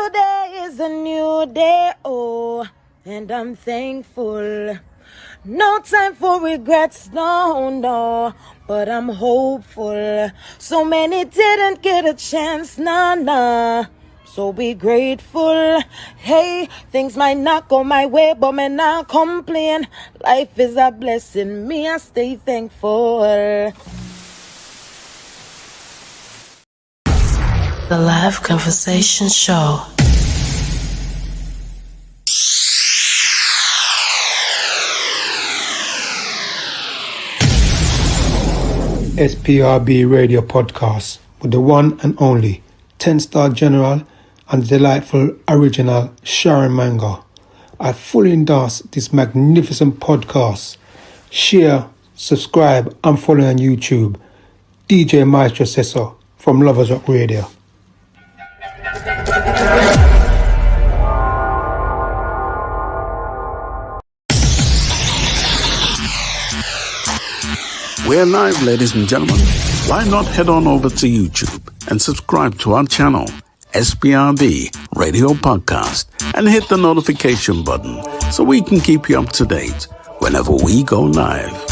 Today is a new day, oh, and I'm thankful. No time for regrets, no, but I'm hopeful. So many didn't get a chance, nah. So be grateful. Hey, things might not go my way, but me not complain. Life is a blessing, me I stay thankful. The Live Conversation Show. SPRB Radio Podcast with the one and only 10-star General and the delightful original Sharon Mango. I fully endorse this magnificent podcast. Share, subscribe, and follow on YouTube. DJ Maestro says so from Lovers Rock Radio. We're live, ladies and gentlemen. Why not head on over to YouTube and subscribe to our channel, SPRB Radio Podcast, and hit the notification button so we can keep you up to date whenever we go live.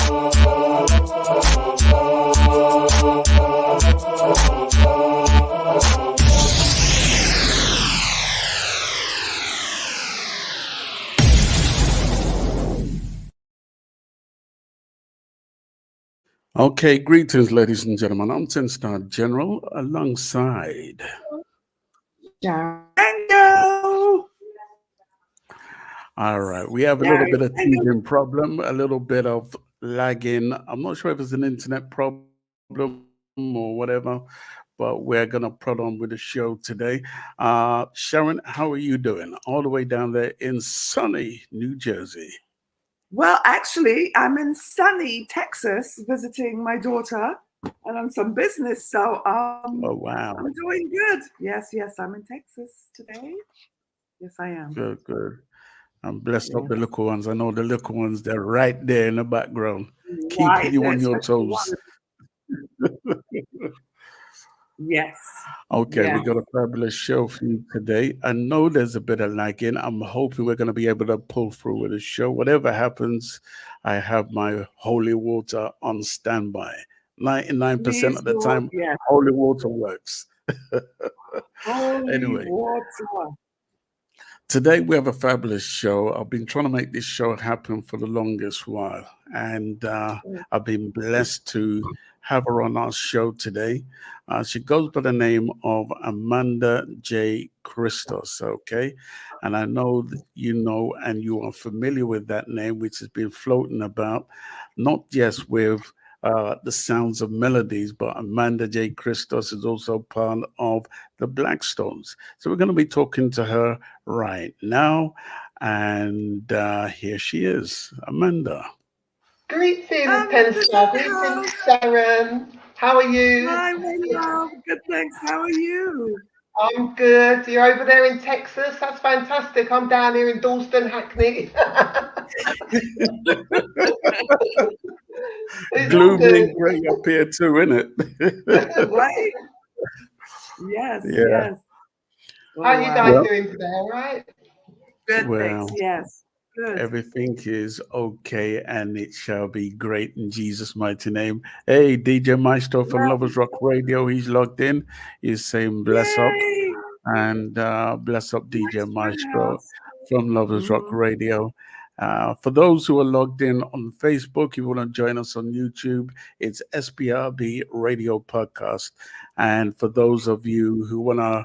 Okay, greetings, ladies and gentlemen. I'm 10-star General alongside Django. All right, we have a little bit of teething problem, a little bit of lagging. I'm not sure if it's an internet problem or whatever, but we're going to prod on with the show today. Sharon, how are you doing? All the way down there in sunny New Jersey. Well, actually, I'm in sunny Texas visiting my daughter and on some business. So Oh, wow. I'm doing good. Yes, I'm in Texas today. Yes, I am. Good. I'm blessed up the little ones. I know the little ones, they're right there in the background, keeping you on your toes. Yes. Okay, we got a fabulous show for you today. I know there's a bit of lagging. I'm hoping we're going to be able to pull through with the show. Whatever happens, I have my holy water on standby. 99% of the time, holy water works. Anyway, today we have a fabulous show. I've been trying to make this show happen for the longest while, and I've been blessed to have her on our show today. She goes by the name of Amanda J. Christos, okay? And I know that you know and you are familiar with that name, which has been floating about, not just with the sounds of melodies, but Amanda J. Christos is also part of the Blackstones. So we're going to be talking to her right now. And here she is, Amanda. Greetings, Penstar. Greetings, Sharon. How are you? Hi, hello. Good, thanks. How are you? I'm good. You're over there in Texas? That's fantastic. I'm down here in Dalston, Hackney. Gloomy and grey up here too, isn't it? Right? Yes. How are you guys doing today, all right? Good, thanks. Yes. Good. Everything is okay, and it shall be great in Jesus' mighty name. Hey, DJ Maestro from Lovers Rock Radio, he's logged in. He's saying bless up, and bless up DJ Maestro from Lovers Rock Radio. For those who are logged in on Facebook, if you want to join us on YouTube, it's SPRB Radio Podcast. And for those of you who want to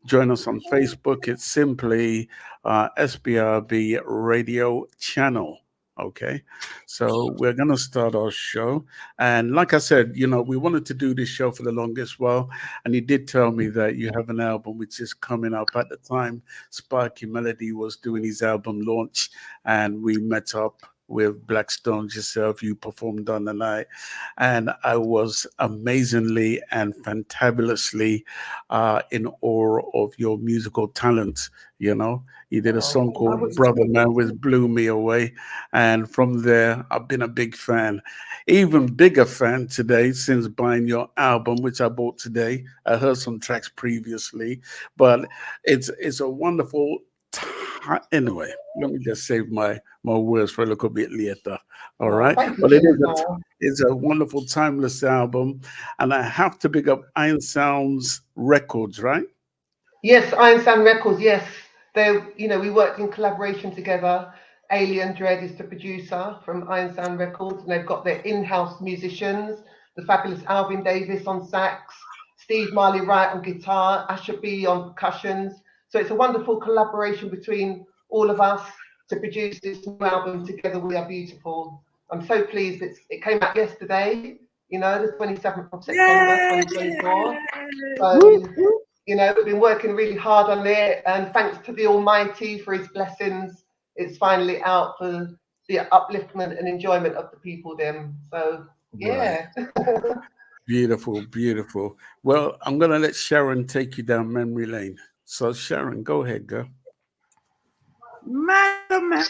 join us on Facebook, it's simply SPRB Radio Channel. Okay, so we're going to start our show. And like I said, you know, we wanted to do this show for the longest while. And you did tell me that you have an album which is coming up. At the time, Sparky Melody was doing his album launch, and we met up with Blackstone's yourself. You performed on the night, and I was amazingly and fantabulously in awe of your musical talents. You know, you did a song called Brother Man, which blew me away. And from there, I've been a big fan. Even bigger fan today since buying your album, which I bought today. I heard some tracks previously, but it's a wonderful anyway. Let me just save my words for a little bit later. All right, Thank you, but Jennifer. it's a wonderful timeless album, and I have to pick up Iron Sounds Records, right? Yes, Iron Sound Records. Yes, they. We worked in collaboration together. Alien Dread is the producer from Iron Sound Records, and they've got their in-house musicians, the fabulous Alvin Davis on sax, Steve Marley Wright on guitar, Asher B on percussions. So it's a wonderful collaboration between all of us to produce this new album together. We Are Beautiful. I'm so pleased it came out yesterday. The 27th of September, 2024. So, we've been working really hard on it, and thanks to the Almighty for His blessings, it's finally out for the upliftment and enjoyment of the people. Then, so yeah. Right. Beautiful, beautiful. Well, I'm gonna let Sharon take you down memory lane. So, Sharon, go ahead, girl. Amanda,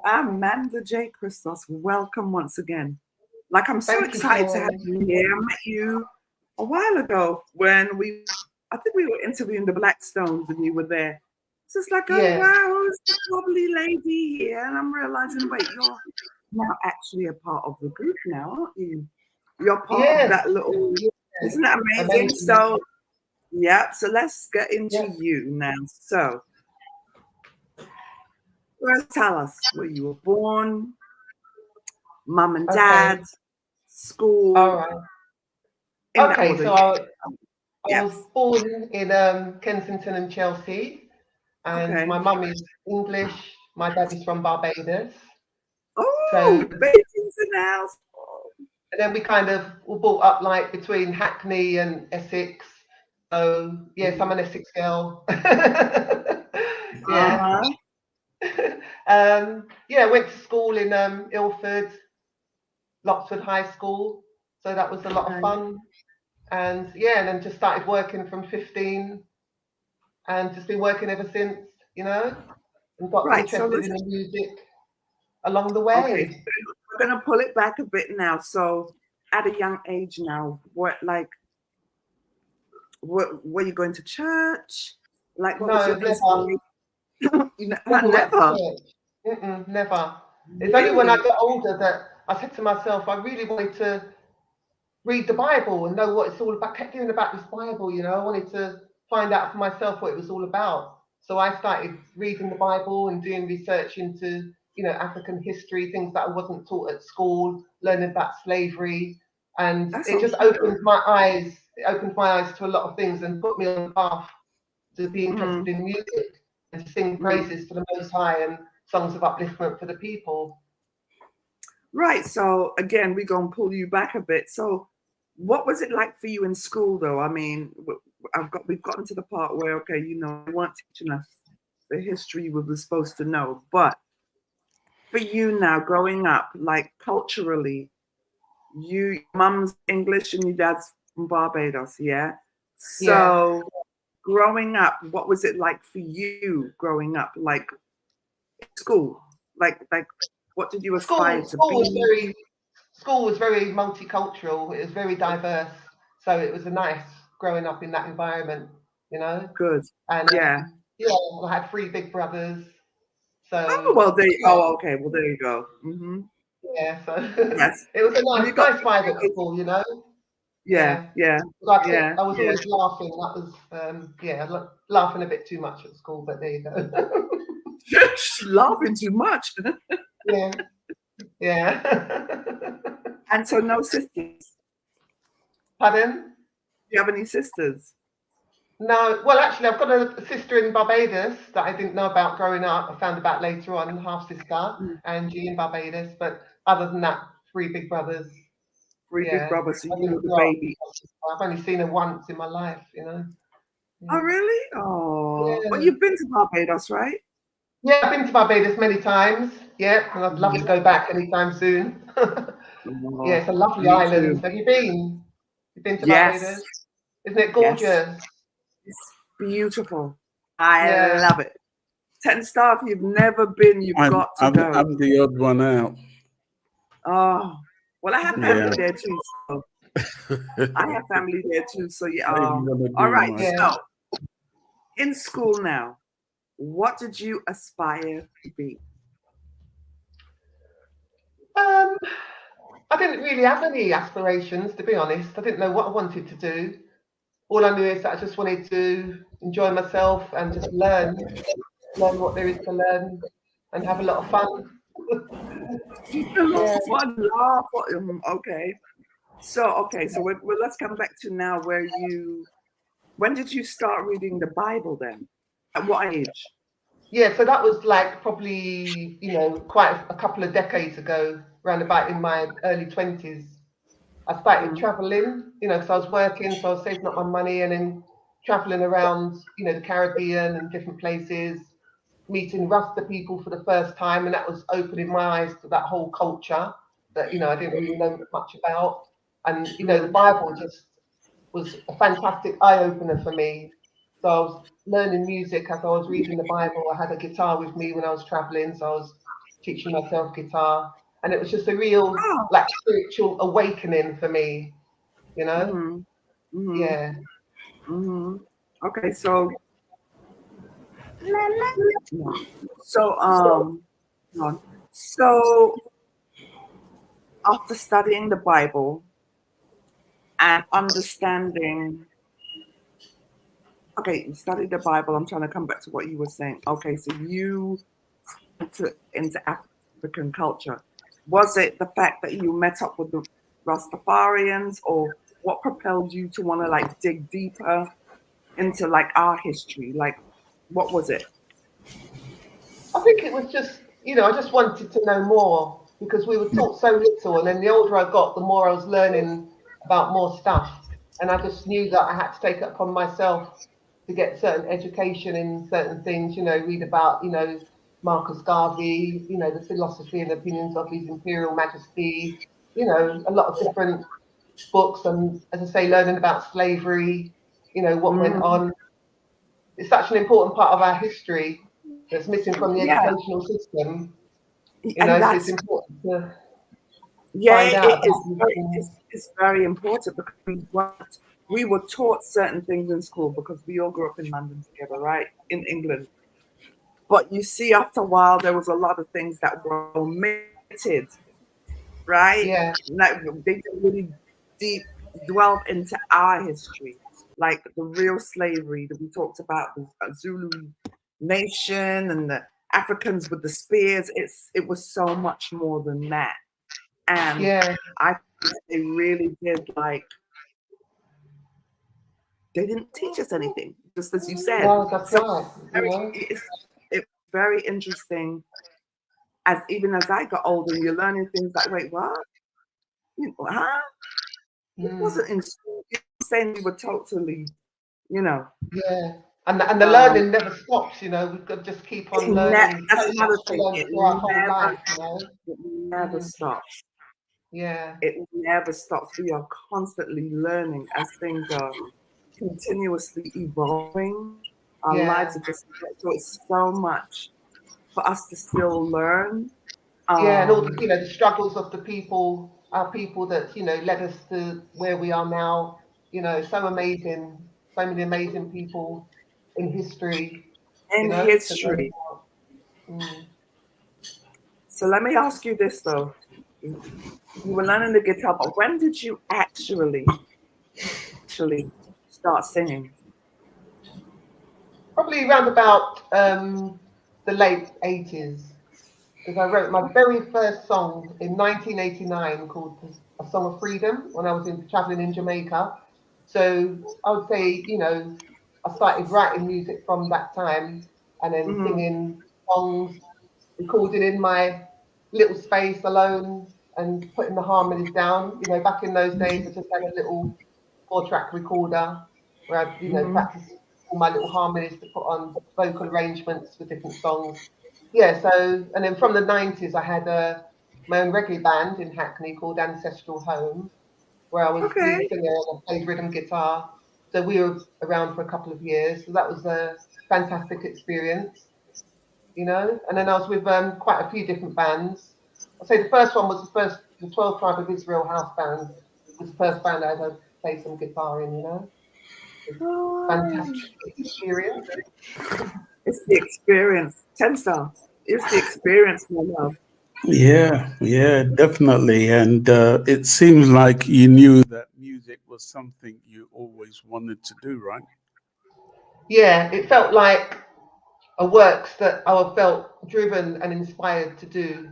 Amanda J. Christos, welcome once again. Like, I'm so excited to have you here. I met you a while ago when I think we were interviewing the Blackstones and you were there. So it's like, oh wow, who's this lovely lady here? And I'm realizing, wait, you're now actually a part of the group now, aren't you? You're part of that little, isn't that amazing? So, yeah, so let's get into you now. So, first tell us where you were born, mum and dad, school. All right. Okay, so I was born in Kensington and Chelsea, and my mum is English, my dad is from Barbados. Oh, babies in the house. And then we kind of were brought up like between Hackney and Essex. So yes, I'm an Essex girl. Yeah. I went to school in Ilford, Loxford High School. So that was a lot of fun. And and then just started working from 15 and just been working ever since, and got interested in the music along the way. Okay, so we're going to pull it back a bit now. So at a young age now, were you going to church? Like, what was your never. Never. It's only when I got older that I said to myself, I really wanted to read the Bible and know what it's all about. I kept hearing about this Bible, I wanted to find out for myself what it was all about. So I started reading the Bible and doing research into, African history, things that I wasn't taught at school, learning about slavery. And it just opened my eyes. It opened my eyes to a lot of things and put me on the path to be interested in music and to sing praises to the Most High and songs of upliftment for the people. Right. So again, we're going to pull you back a bit. So what was it like for you in school, though? I mean, we've gotten to the part where, okay, you weren't teaching us the history we were supposed to know. But for you now, growing up, like culturally, your mum's English and your dad's from Barbados, yeah? So growing up, what was it like for you growing up? Like school? Like what did you aspire to be? School was very multicultural. It was very diverse. So it was nice growing up in that environment, Good. And I had 3 big brothers. So okay. Well, there you go. Mm-hmm. Yeah, so it was a nice vibe at school, Yeah. I was always laughing. That was laughing a bit too much at school, but there you go. Laughing too much. Yeah. And so no sisters. Pardon? Do you have any sisters? No. Well, actually, I've got a sister in Barbados that I didn't know about growing up. I found about later on, half sister, Angie in Barbados. But other than that, 3 big brothers. 3 big brothers. So you were the baby. I've only seen her once in my life, Oh, really? Oh, but you've been to Barbados, right? Yeah, I've been to Barbados many times. Yeah, and I'd love to go back anytime soon. Yeah, it's a lovely Me island. too. Have you been? You've been to Yes, Barbados? Isn't it yes. gorgeous? It's beautiful. I Yeah. love it. 10 star, if you've never been, you've I'm got to I'm go. I'm the odd one out. Oh, well, I have family Yeah. there too. So I have family there too. So yeah. What are you gonna All do, right. man? Yeah. So in school now, what did you aspire to be? Um, I didn't really have any aspirations, to be honest. I didn't know what I wanted to do. All I knew is that I just wanted to enjoy myself and just learn what there is to learn, and have a lot of fun. Yeah. Fun, laugh. Okay. So let's come back to now where when did you start reading the Bible then? At what age? Yeah, so that was like probably, quite a couple of decades ago, around about in my early 20s. I started Mm, traveling, because I was working, so I was saving up my money and then traveling around, the Caribbean and different places, meeting Rasta people for the first time, and that was opening my eyes to that whole culture that, I didn't really know much about. And, the mm, Bible just was a fantastic eye opener for me. So I was learning music as I was reading the Bible. I had a guitar with me when I was traveling, so I was teaching myself guitar, and it was just a real oh, like spiritual awakening for me. You know? mm-hmm, mm-hmm, Yeah. mm-hmm. Okay, so hold on. So after studying the Bible and understanding, okay, you studied the Bible. I'm trying to come back to what you were saying. Okay, so you into African culture. Was it the fact that you met up with the Rastafarians, or what propelled you to want to like dig deeper into like our history? Like, what was it? I think it was just, I just wanted to know more because we were taught so little. And then the older I got, the more I was learning about more stuff. And I just knew that I had to take it upon myself to get certain education in certain things, read about, Marcus Garvey, the philosophy and opinions of His Imperial Majesty, a lot of different books. And as I say, learning about slavery, what went Mm, on. It's such an important part of our history that's missing from the yeah, educational system, and so it's that's important to yeah, find out it is. about these things. It's very important because we were taught certain things in school because we all grew up in London together, right? In England. But you see, after a while, there was a lot of things that were omitted, right? Yeah, Like they didn't really deep delve into our history, like the real slavery that we talked about, the Zulu nation and the Africans with the spears. It was so much more than that, and yeah, I think they really did like they didn't teach us anything, just as you said. no, that's So right, it's very interesting as even as I got older, you're learning things like, wait, what? Huh? It mm, wasn't in school. You're saying we were totally, you know. yeah. And the Um, learning never stops, we've got to just keep on learning. that's So another much to thing. learn through our whole life. It never Mm, stops. yeah, It never stops. We are constantly learning as things are continuously evolving. Our lives yeah, are just so it's so much for us to still learn. yeah. And all the, Um, the struggles of the people, our people that, led us to where we are now, so amazing, so many amazing people in history, in to learn history. about. Mm. So let me ask you this though. You were learning the guitar, but when did you actually start singing? Probably around about the late 80s, because I wrote my very first song in 1989 called A Song of Freedom when I was traveling in Jamaica. So I would say, I started writing music from that time and then Mm-hmm. singing songs, recording in my little space alone and putting the harmonies down. Back in those days, I just had a little 4-track recorder where I'd, Mm-hmm. practice all my little harmonies to put on vocal arrangements for different songs. Yeah, so, and then from the 90s, I had my own reggae band in Hackney called Ancestral Home, where I was Okay. lead singer and I played rhythm guitar. So we were around for a couple of years. So that was a fantastic experience, you know. And then I was with quite a few different bands. I'd say the first one was the 12 Tribe of Israel house band was the first band I had play some guitar in, you know. Oh, Fantastic experience. it's the experience. 10 star. It's the experience, my love. Yeah, yeah, definitely. And it seems like you knew that music was something you always wanted to do, right? Yeah, it felt like a works that I felt driven and inspired to do,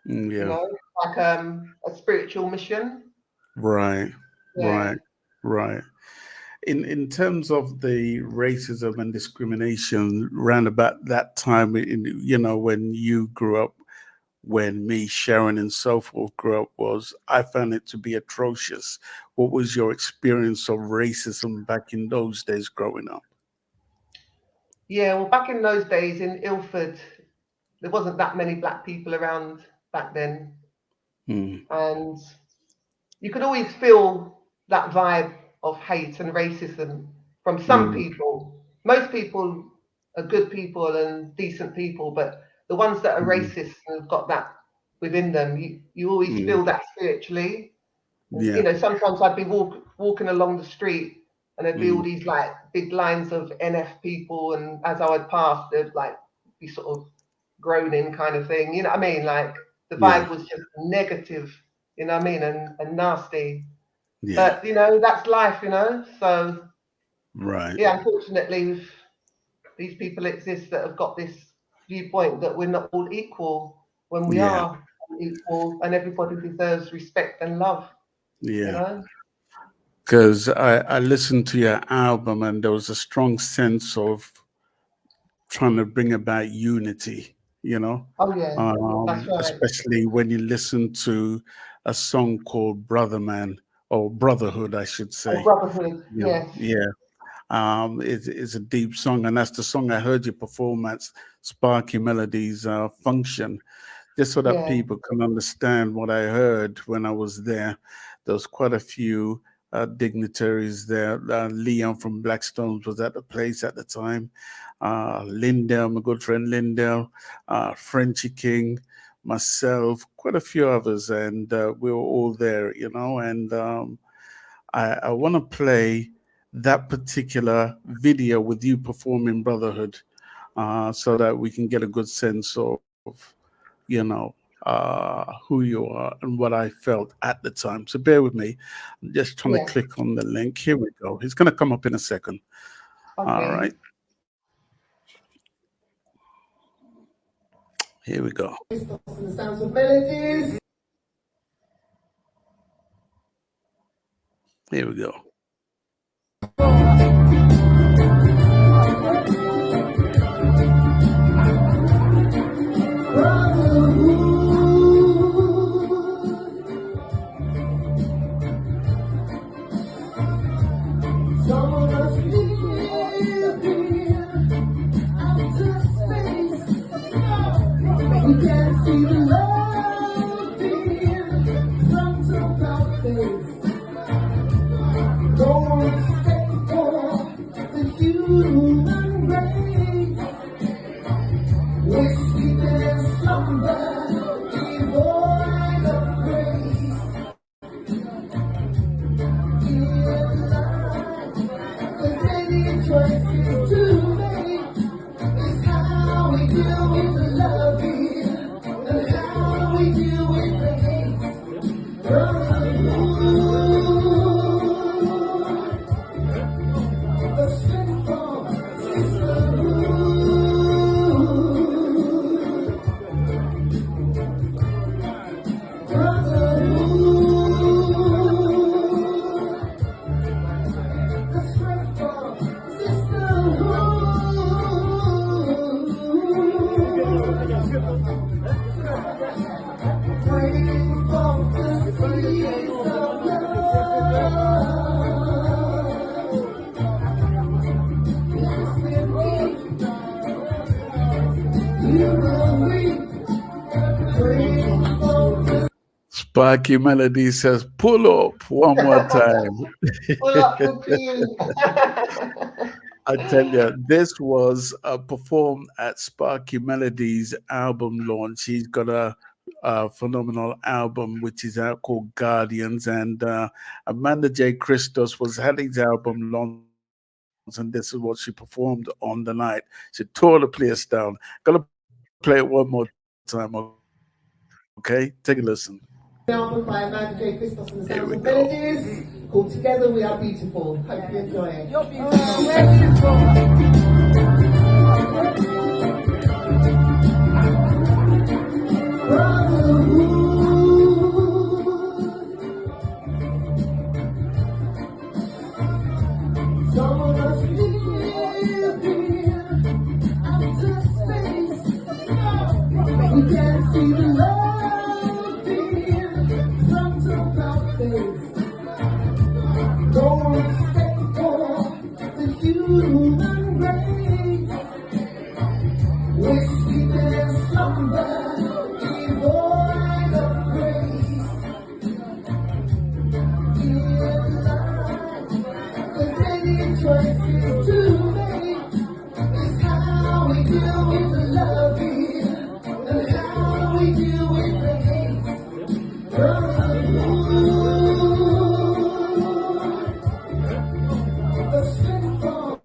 you Yeah, know, like a spiritual mission. right, Yeah. right, right. In terms of the racism and discrimination around about that time, when you grew up, when me, Sharon, and so forth grew up, was I found it to be atrocious. What was your experience of racism back in those days growing up? Yeah, well, back in those days in Ilford, there wasn't that many black people around back then. Mm, And you could always feel that vibe of hate and racism from some mm, people. Most people are good people and decent people, but the ones that are mm, racist and have got that within them, you always mm. feel that spiritually. And, you Yeah. know, sometimes I'd be walking along the street and there'd be all Mm, these like big lines of NF people, and as I would pass, they'd like be sort of groaning kind of thing. You know what I mean? Like the yeah. vibe was just negative, you know what I mean, and nasty. Yeah. But you know, that's life, you know. So Right. yeah, unfortunately, these people exist that have got this viewpoint that we're not all equal when we Yeah. are equal, and everybody deserves respect and love. You Yeah. know? Because I listened to your album and there was a strong sense of trying to bring about unity, you know, Oh yeah, that's right. especially when you listen to a song called Brother Man or Brotherhood, I should Oh, say. brotherhood, Yeah. yes, Yeah. It's a deep song, and that's the song I heard you perform at Sparky Melodies function, just so that yeah, people can understand what I heard when I was there. There was quite a few dignitaries there. Leon from Blackstones was at the place at the time. Lindell, my good friend Lindell, Frenchy King, myself, quite a few others, and we were all there, and I want to play that particular video with you performing Brotherhood, so that we can get a good sense of, who you are and what I felt at the time. So bear with me. I'm just trying to yeah. click on the link. Here we go. It's going to come up in a second. All Okay. right. Here we go. The sounds of melodies. Here we go. We can see the love in front of our face. No respect for the human race. We're sleeping in slumber, devoid of grace. Give life Sparky Melody says, pull up one more time. Pull up the Queen. I tell you, this was performed at Sparky Melody's album launch. He's got a phenomenal album which is out called Guardians, and Amanda J. Christos was at his album launch, and this is what she performed on the night. She tore the place down. Gonna play it one more time, okay? Take a listen. Album by Amanda J. Christos and the Here Sounds we of go. Melodies called Together We Are Beautiful. Hope you enjoy it. You're beautiful. We're beautiful. We can see the love in front of our face. No respect for the human race. We're sleeping in slumber, devoid of grace. In life, there's many choices to make. It's how we deal with the loving and how we deal with the hate. The strength of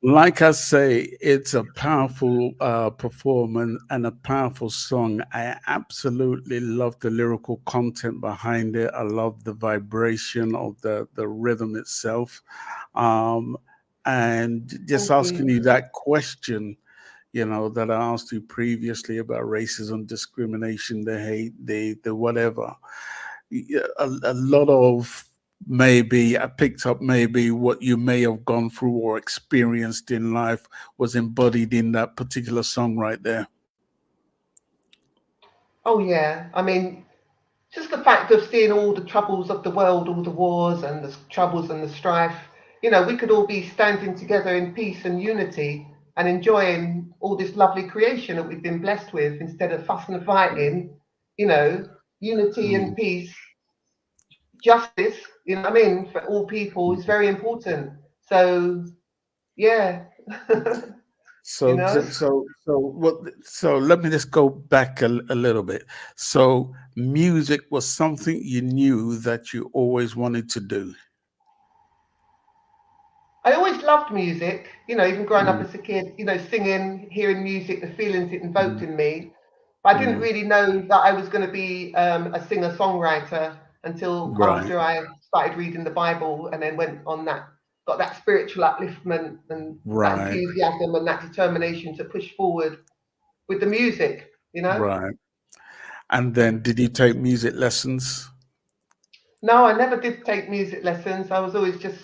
Like I say, it's a powerful performance and a powerful song. I absolutely love the lyrical content behind it. I love the vibration of the rhythm itself. And just Thank asking you. you that question, that I asked you previously about racism, discrimination, the hate, the whatever. A lot of maybe I picked up maybe what you may have gone through or experienced in life was embodied in that particular song right there. Oh yeah, I mean, just the fact of seeing all the troubles of the world, all the wars and the troubles and the strife. We could all be standing together in peace and unity and enjoying all this lovely creation that we've been blessed with instead of fussing and fighting. Unity and Mm. peace, justice. What I mean, for all people is very important. So yeah, you So, know. so, so, so what? So, let me just go back a little bit. So, music was something you knew that you always wanted to do. I always loved music, even growing up Mm, as a kid, singing, hearing music, the feelings it invoked mm, in me. But I didn't mm. really know that I was going to be a singer songwriter until Right, after I started reading the Bible and then got that spiritual upliftment and that right, enthusiasm and that determination to push forward with the music. right. And then, did you take music lessons? No, I never did take music lessons. I was always just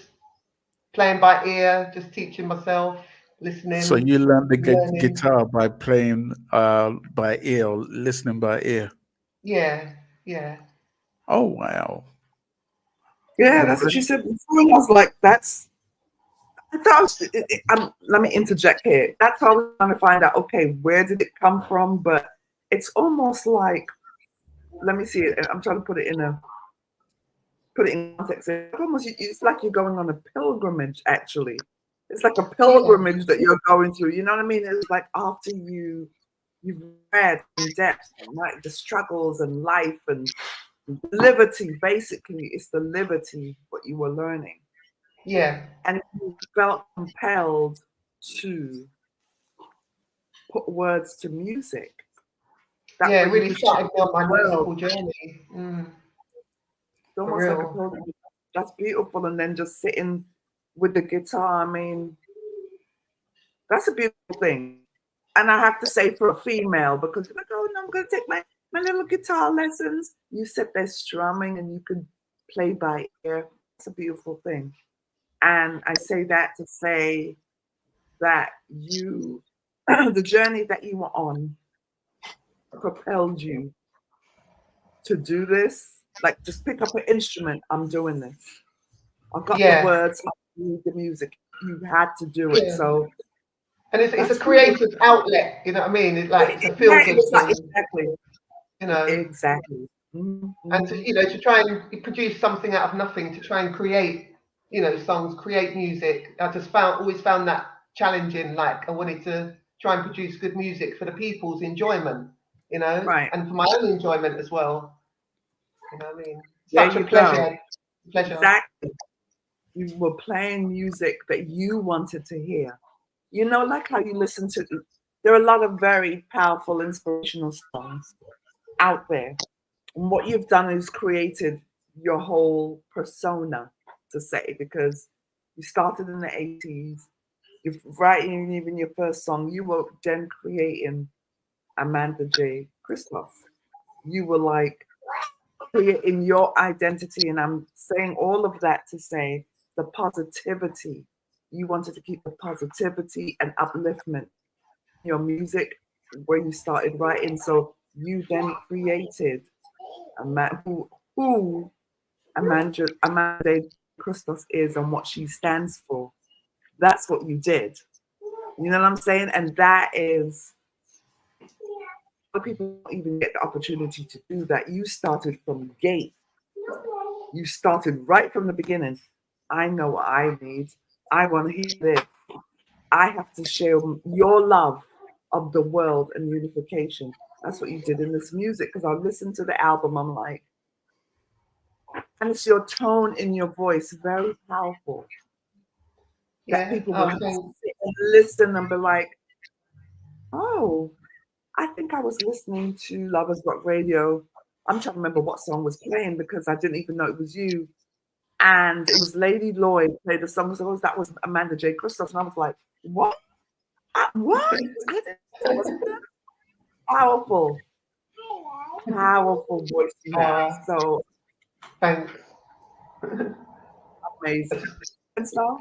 playing by ear, just teaching myself, So listening, you learned the learning. guitar by playing by ear, or listening by ear. Yeah, yeah. Oh wow! Yeah, Well, that's what she said before. And I was like, I thought I was, let me interject here. That's how I was trying to find out, okay, where did it come from? But it's almost like, let me see it. I'm trying to put it in context. It's like you're going on a pilgrimage, actually. It's like a Yeah, pilgrimage that you're going through. You know what I mean? It's like after you've read in depth, like the struggles and life and liberty. Basically, it's the liberty what you were learning, yeah, and you felt compelled to put words to music. That Yeah, way it you really could share started me on my the musical world. journey. It's For almost like a real. program. That's beautiful. And then just sitting with the guitar. I mean, that's a beautiful thing. And I have to say for a female, because you're like, oh no, I'm gonna take my little guitar lessons. You sit there strumming and you can play by ear. It's a beautiful thing. And I say that to say that you the journey that you were on propelled you to do this. Like just pick up an instrument, I'm doing this. I've got the Yeah, words, I need the music. You had to do it. yeah. So And it's a that's beautiful. creative outlet, you know what I mean? It's a feel Yeah, it good was like thing, you know. exactly. And to, to try and produce something out of nothing, to try and create, songs, create music. I just always found that challenging. Like I wanted to try and produce good music for the people's enjoyment, Right. and for my own enjoyment as well. You know what I mean? There Such a you go. pleasure. Pleasure. Exactly. You were playing music that you wanted to hear. You know, like how you listen to, there are a lot of very powerful, inspirational songs out there. And what you've done is created your whole persona, to say, because you started in the 80s, you're writing even your first song, you were then creating Amanda J. Christos. You were like creating your identity. And I'm saying all of that to say the positivity. You wanted to keep the positivity and upliftment in your music where you started writing. So you then created a man who Amanda Christos is and what she stands for. That's what you did. You know what I'm saying? And that is, people don't even get the opportunity to do that. You started from the gate. You started right from the beginning. I know what I need. I want to hear this. I have to share your love of the world and unification. That's what you did in this music. Because I listened to the album, I'm like, and it's your tone in your voice, very powerful. That Yeah. people will Oh, have to thanks. sit and listen and be like, oh, I think I was listening to Lovers Rock Radio. I'm trying to remember what song was playing because I didn't even know it was you. And it was Lady Lloyd played the song. So that was Amanda J. Christos. And I was like, what? What? I didn't know it was her. Powerful, powerful voice you have. So Thanks. amazing. And so,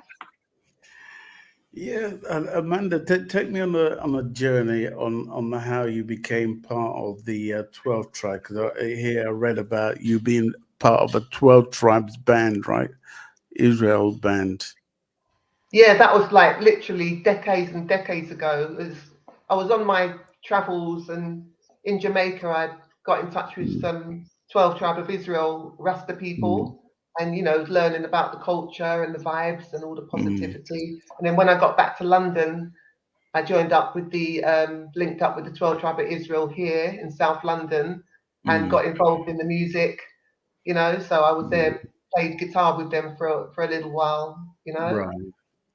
Yeah, Amanda, take me on a journey on how you became part of the 12 tribe. Because I read about you being part of a 12 tribes band, right? Israel band. Yeah, that was like literally decades and decades ago. I was on my travels, and in Jamaica, I got in touch with Mm, some 12 Tribe of Israel Rasta mm, people, and learning about the culture and the vibes and all the mm, positivity. And then when I got back to London, I joined up with linked up with the 12 Tribe of Israel here in South London, and mm, got involved in the music. So I was mm. there, played guitar with them for a little while. Right,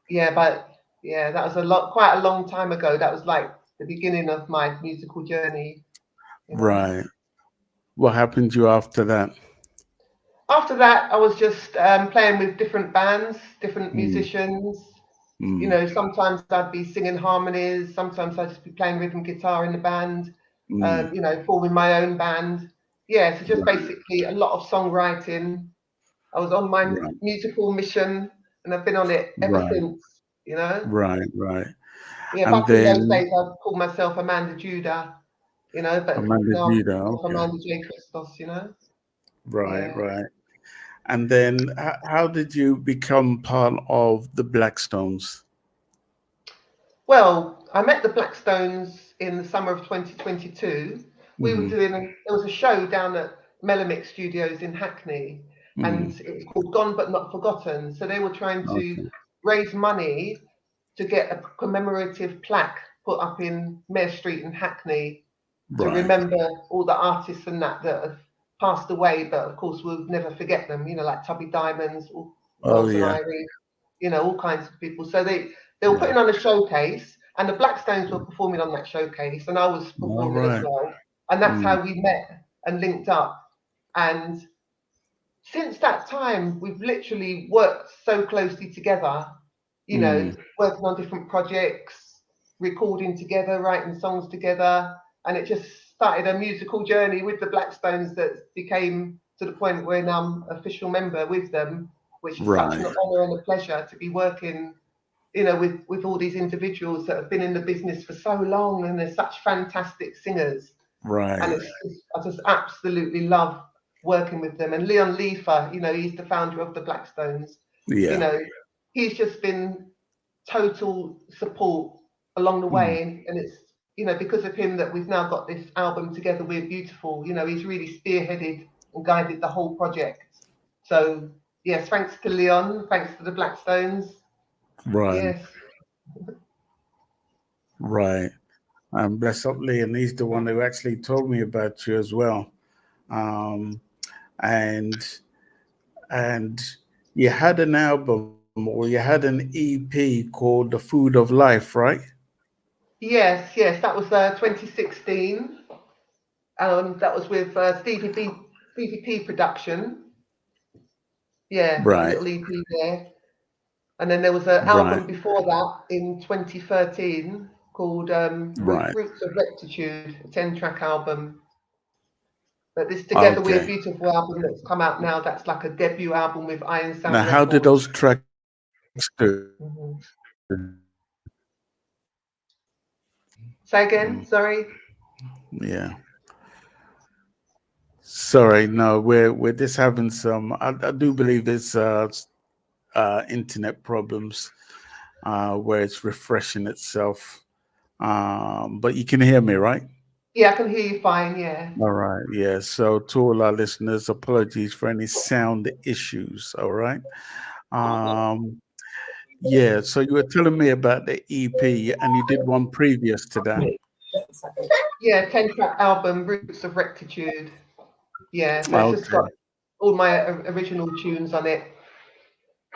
Yeah, but yeah, that was quite a long time ago. That was like the beginning of my musical journey, you know. right. What happened to you after that? After that, I was just playing with different bands, different Mm, musicians. mm, Sometimes I'd be singing harmonies, sometimes I'd just be playing rhythm guitar in the band, mm. forming my own band. Yeah, so just Right, basically a lot of songwriting. I was on my right, musical mission, and I've been on it ever right, since. right. Yeah, And back in those then days, I called myself Amanda Judah, but Amanda now I'm Judah, okay. Amanda J. Christos. Right, Yeah. right. And then how did you become part of the Blackstones? Well, I met the Blackstones in the summer of 2022. Mm-hmm. There was a show down at Melodies Studios in Hackney, and Mm, it was called Gone But Not Forgotten. So they were trying to okay. raise money to get a commemorative plaque put up in Mare Street in Hackney to Right. remember all the artists and that have passed away, but of course we'll never forget them, like Tubby Diamonds, Oh Walter yeah. Irie, all kinds of people. So they were Yeah. putting on a showcase, And the Blackstones were performing on that showcase, and I was All performing as right. well. And that's Mm, how we met and linked up. And since that time, we've literally worked so closely together, mm, working on different projects, recording together, writing songs together. And it just started a musical journey with the Blackstones that became to the point where now I'm an official member with them, which is such an right. honor and a pleasure to be working, with all these individuals that have been in the business for so long, and they're such fantastic singers. And Right. I just absolutely love working with them. And Leon Leifer, he's the founder of the Blackstones. You Yeah. know, he's just been total support along the Mm, way, and it's because of him that we've now got this album together. We're Beautiful. He's really spearheaded and guided the whole project. So yes, thanks to Leon, thanks to the Blackstones. right. Yes. Right. Bless up Lee, and he's the one who actually told me about you as well. Um, and and you had an album or you had an EP called The Food of Life, right? Yes, that was 2016. That was with Stevie P production. Yeah, got a Right. little EP there. And then there was an Right. album before that in 2013 called Right. Roots of Rectitude, a 10-track album. But this Together We're Okay. Beautiful album that's come out now, that's like a debut album with Iron Now, Sound how did Records. those tracks do? Mhm. Say again, Mm, sorry. yeah. Sorry, no, we're just having some. I do believe it's internet problems where it's refreshing itself. But you can hear me, right? Yeah, I can hear you fine, yeah. All right. Yeah. So to all our listeners, apologies for any sound issues. All right. Um, yeah. So you were telling me about the EP, and you did one previous to that. Yeah, 10-track album, Roots of Rectitude. Yeah, so it's just got Okay. all my original tunes on it.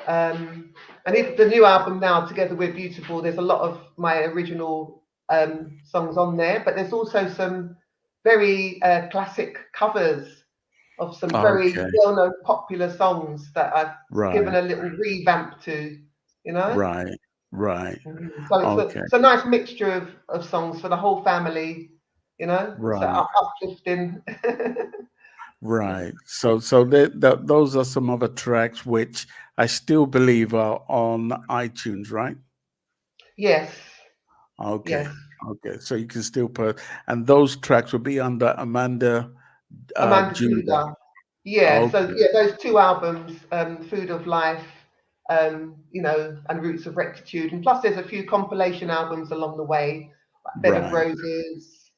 And even the new album now, Together We're Beautiful, there's a lot of my original songs on there, but there's also some very classic covers of some very Okay. well-known popular songs that I've given Right. a little revamp to, you know? Right. Right. So Okay. it's a nice mixture of songs for the whole family, so Right. uplifting. Right. So those are some other tracks which I still believe are on iTunes, right? Yes, Okay. yes. Okay. So you can still put, and those tracks will be under Amanda Amanda Judah. Tudor. Yeah, so Okay. yeah, those two albums, Food of Life, and Roots of Rectitude, and plus there's a few compilation albums along the way, like Bed of Right. Roses,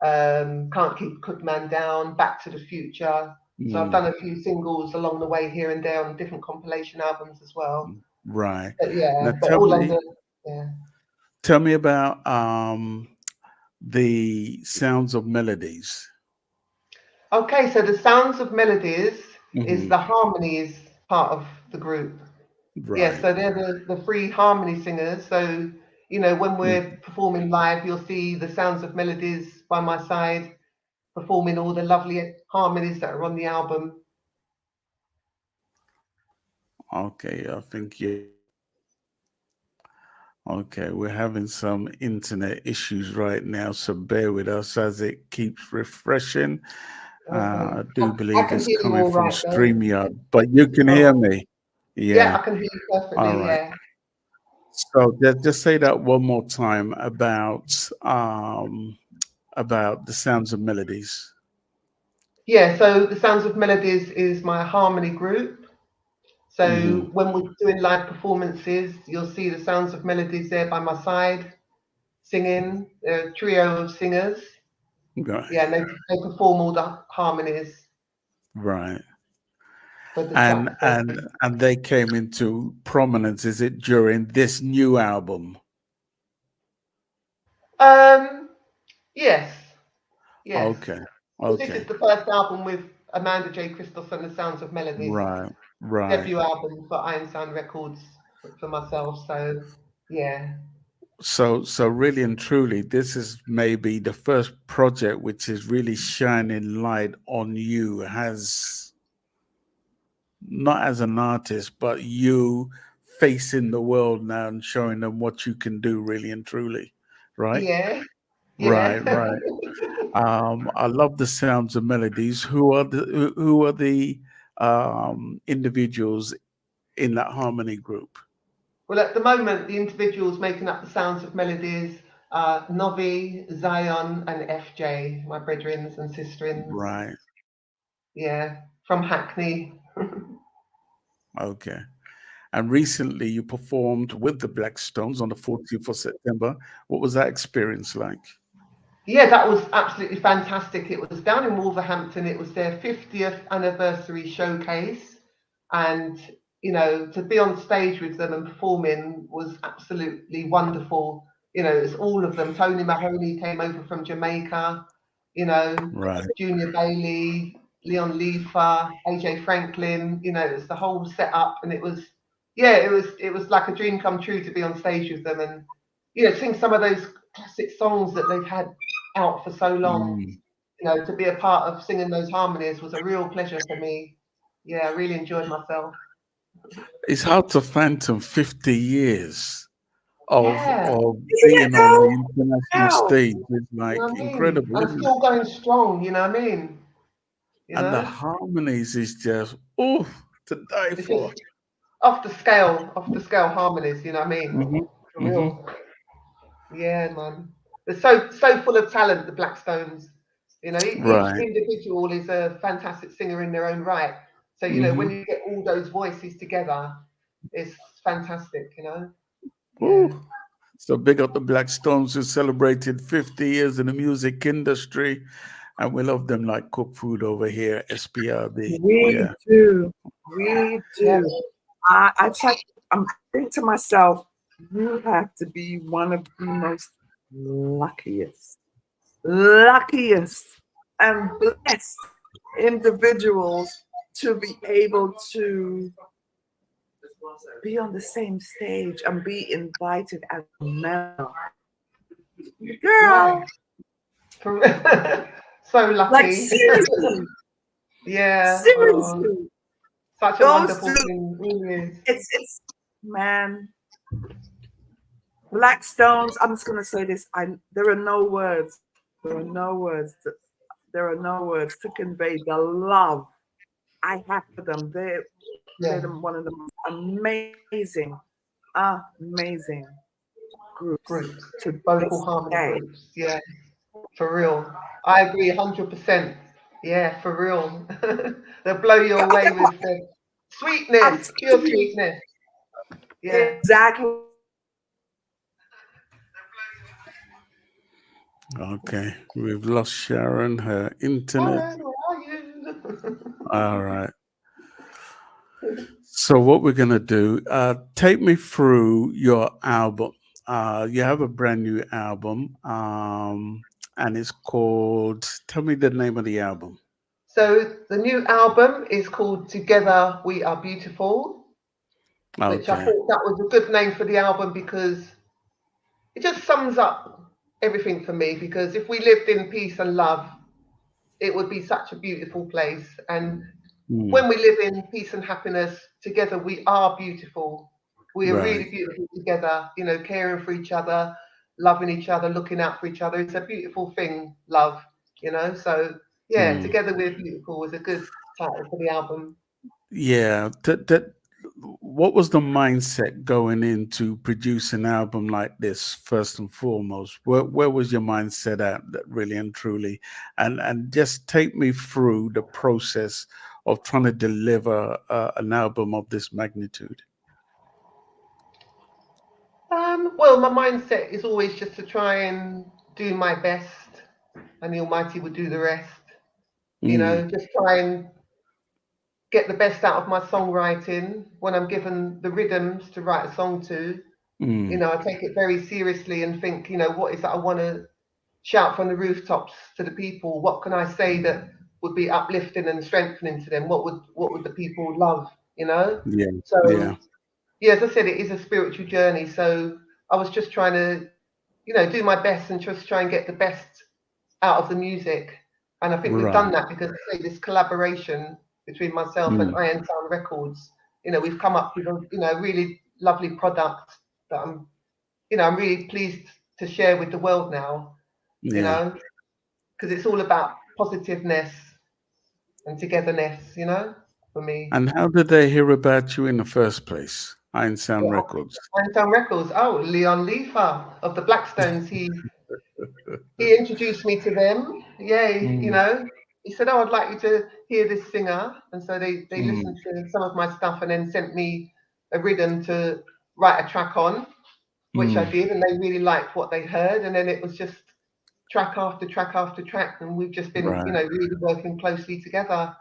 Can't Keep a Good Man Down, Back to the Future. So I've Mm, done a few singles along the way here and there on different compilation albums as well. right. But yeah, Now but tell all me under, yeah. tell me about the sounds of melodies. Okay, so the Sounds of Melodies is Hmm. the harmonies part of the group. Yeah, Right. so they're the three harmony singers. So, when Mm, we're performing live, you'll see the Sounds of Melodies by my side, performing all the lovely harmonies that are on the album. okay. I think you. Okay, we're having some internet issues right now, so bear with us as it keeps refreshing. Okay. I do I believe can it's hear you coming all from right though. StreamYard, but you can hear Oh, me. yeah, Yeah. I can hear you All perfectly. right. Yeah. So just say that one more time about the sounds of melodies. Yeah, so the Sounds of Melodies is my harmony group. So Hmm. when we're doing live performances, you'll see the Sounds of Melodies there by my side, singing, a trio of singers. Right. Yeah, and they perform all the harmonies Right. for the And tracks. and and they came into prominence, is it during this new album? Um, yes, yes. Okay. Because this is Okay. the first album with Amanda J. Christos and the Sounds of Melodies, Right. Right. debut album for Iron Sound Records for myself. So, yeah. So really and truly, this is maybe the first project which is really shining light on you as not as an artist, but you facing the world now and showing them what you can do really and truly. Right? Yeah, Right, yeah. right. I love the sounds of melodies. Who are the individuals in that harmony group? Well, at the moment, the individuals making up the sounds of melodies are Novi, Zion, and FJ, my brethrens and sisterins. Right. Yeah, from Hackney. Okay. And recently you performed with the Black Stones on the 14th of September. What was that experience like? Yeah, that was absolutely fantastic. It was down in Wolverhampton. It was their 50th anniversary showcase. And, to be on stage with them and performing was absolutely wonderful. It's all of them. Tony Mahoney came over from Jamaica, you know, Right. Junior Bailey, Leon Leafer, AJ Franklin, it's the whole setup. And it was like a dream come true to be on stage with them and, sing some of those classic songs that they've had out for so long. Mm. To be a part of singing those harmonies was a real pleasure for me. Yeah, I really enjoyed myself. It's hard to phantom 50 years Yeah, of Isn't it being on the though? international Wow. stage. It's you like know what I mean? incredible, And isn't it? still going strong, you know what I mean? You And the know, harmonies is just oh to die it's for. just off the scale harmonies, you know what I mean? Hmm. For Hmm. real. Yeah, man. They're so full of talent, the Blackstones. Each Right. individual is a fantastic singer in their own right. So, when Hmm. you get all those voices together, it's fantastic, Yeah. Ooh. So big up the Black Stones who celebrated 50 years in the music industry. And we love them like cook food over here, SPRB. We Yeah. do. We Yep. do. I think to myself, you have to be one of the most luckiest and blessed individuals to be able to be on the same stage and be invited as a member. Yeah. Girl, For- so like lucky. seriously, Yeah. Oh, seriously. such a Those wonderful two, thing. Really is. it's man, Black Stones. I'm just gonna say this. There are no words. There are no words. There are no words to convey the love I have for them. They're Yeah. one of the most amazing groups Groups. to Vocal this harmony day. groups. Yeah. For real. I agree 100%. Yeah, for real. They'll blow you away Okay, with the I'm sweetness, pure telling you sweetness. Yeah. exactly. Okay. We've lost Sharon, her internet. Sharon, where are you? All right. So what we're gonna do, take me through your album. You have a brand new album, and it's called. Tell me the name of the album. So the new album is called Together We Are Beautiful, which I Okay. thought that was a good name for the album because it just sums up everything for me. Because if we lived in peace and love, it would be such a beautiful place. And Mm, when we live in peace and happiness together, we are beautiful. We are right. really beautiful together, caring for each other, loving each other, looking out for each other. It's a beautiful thing, love. So, yeah, Mm. Together We're Beautiful was a good title for the album. Yeah. That. What was the mindset going into produce an album like this? First and foremost, where was your mindset at? That really and truly, and just take me through the process of trying to deliver an album of this magnitude. Well, my mindset is always just to try and do my best, and the Almighty will do the rest. Mm, Just try and get the best out of my songwriting when I'm given the rhythms to write a song to. mm, I take it very seriously and think, what is that I want to shout from the rooftops to the people? What can I say that would be uplifting and strengthening to them? What would the people love? yeah, So yeah. yeah, as I said, it is a spiritual journey. So I was just trying to do my best and just try and get the best out of the music. And I think we've Right. done that because this collaboration between myself and Iron Sound Records, we've come up with a really lovely product that I'm really pleased to share with the world now, Yeah. because it's all about positiveness and togetherness, for me. And how did they hear about you in the first place? Iron Sound Yeah. Records. Iron Sound Records. Oh, Leon Leafer of the Blackstones. He introduced me to them. Yeah, he said, "Oh, I'd like you to hear this singer," and so they listened to some of my stuff and then sent me a rhythm to write a track on, which I did, and they really liked what they heard, and then it was just track after track after track, and we've just been, Right. really working closely together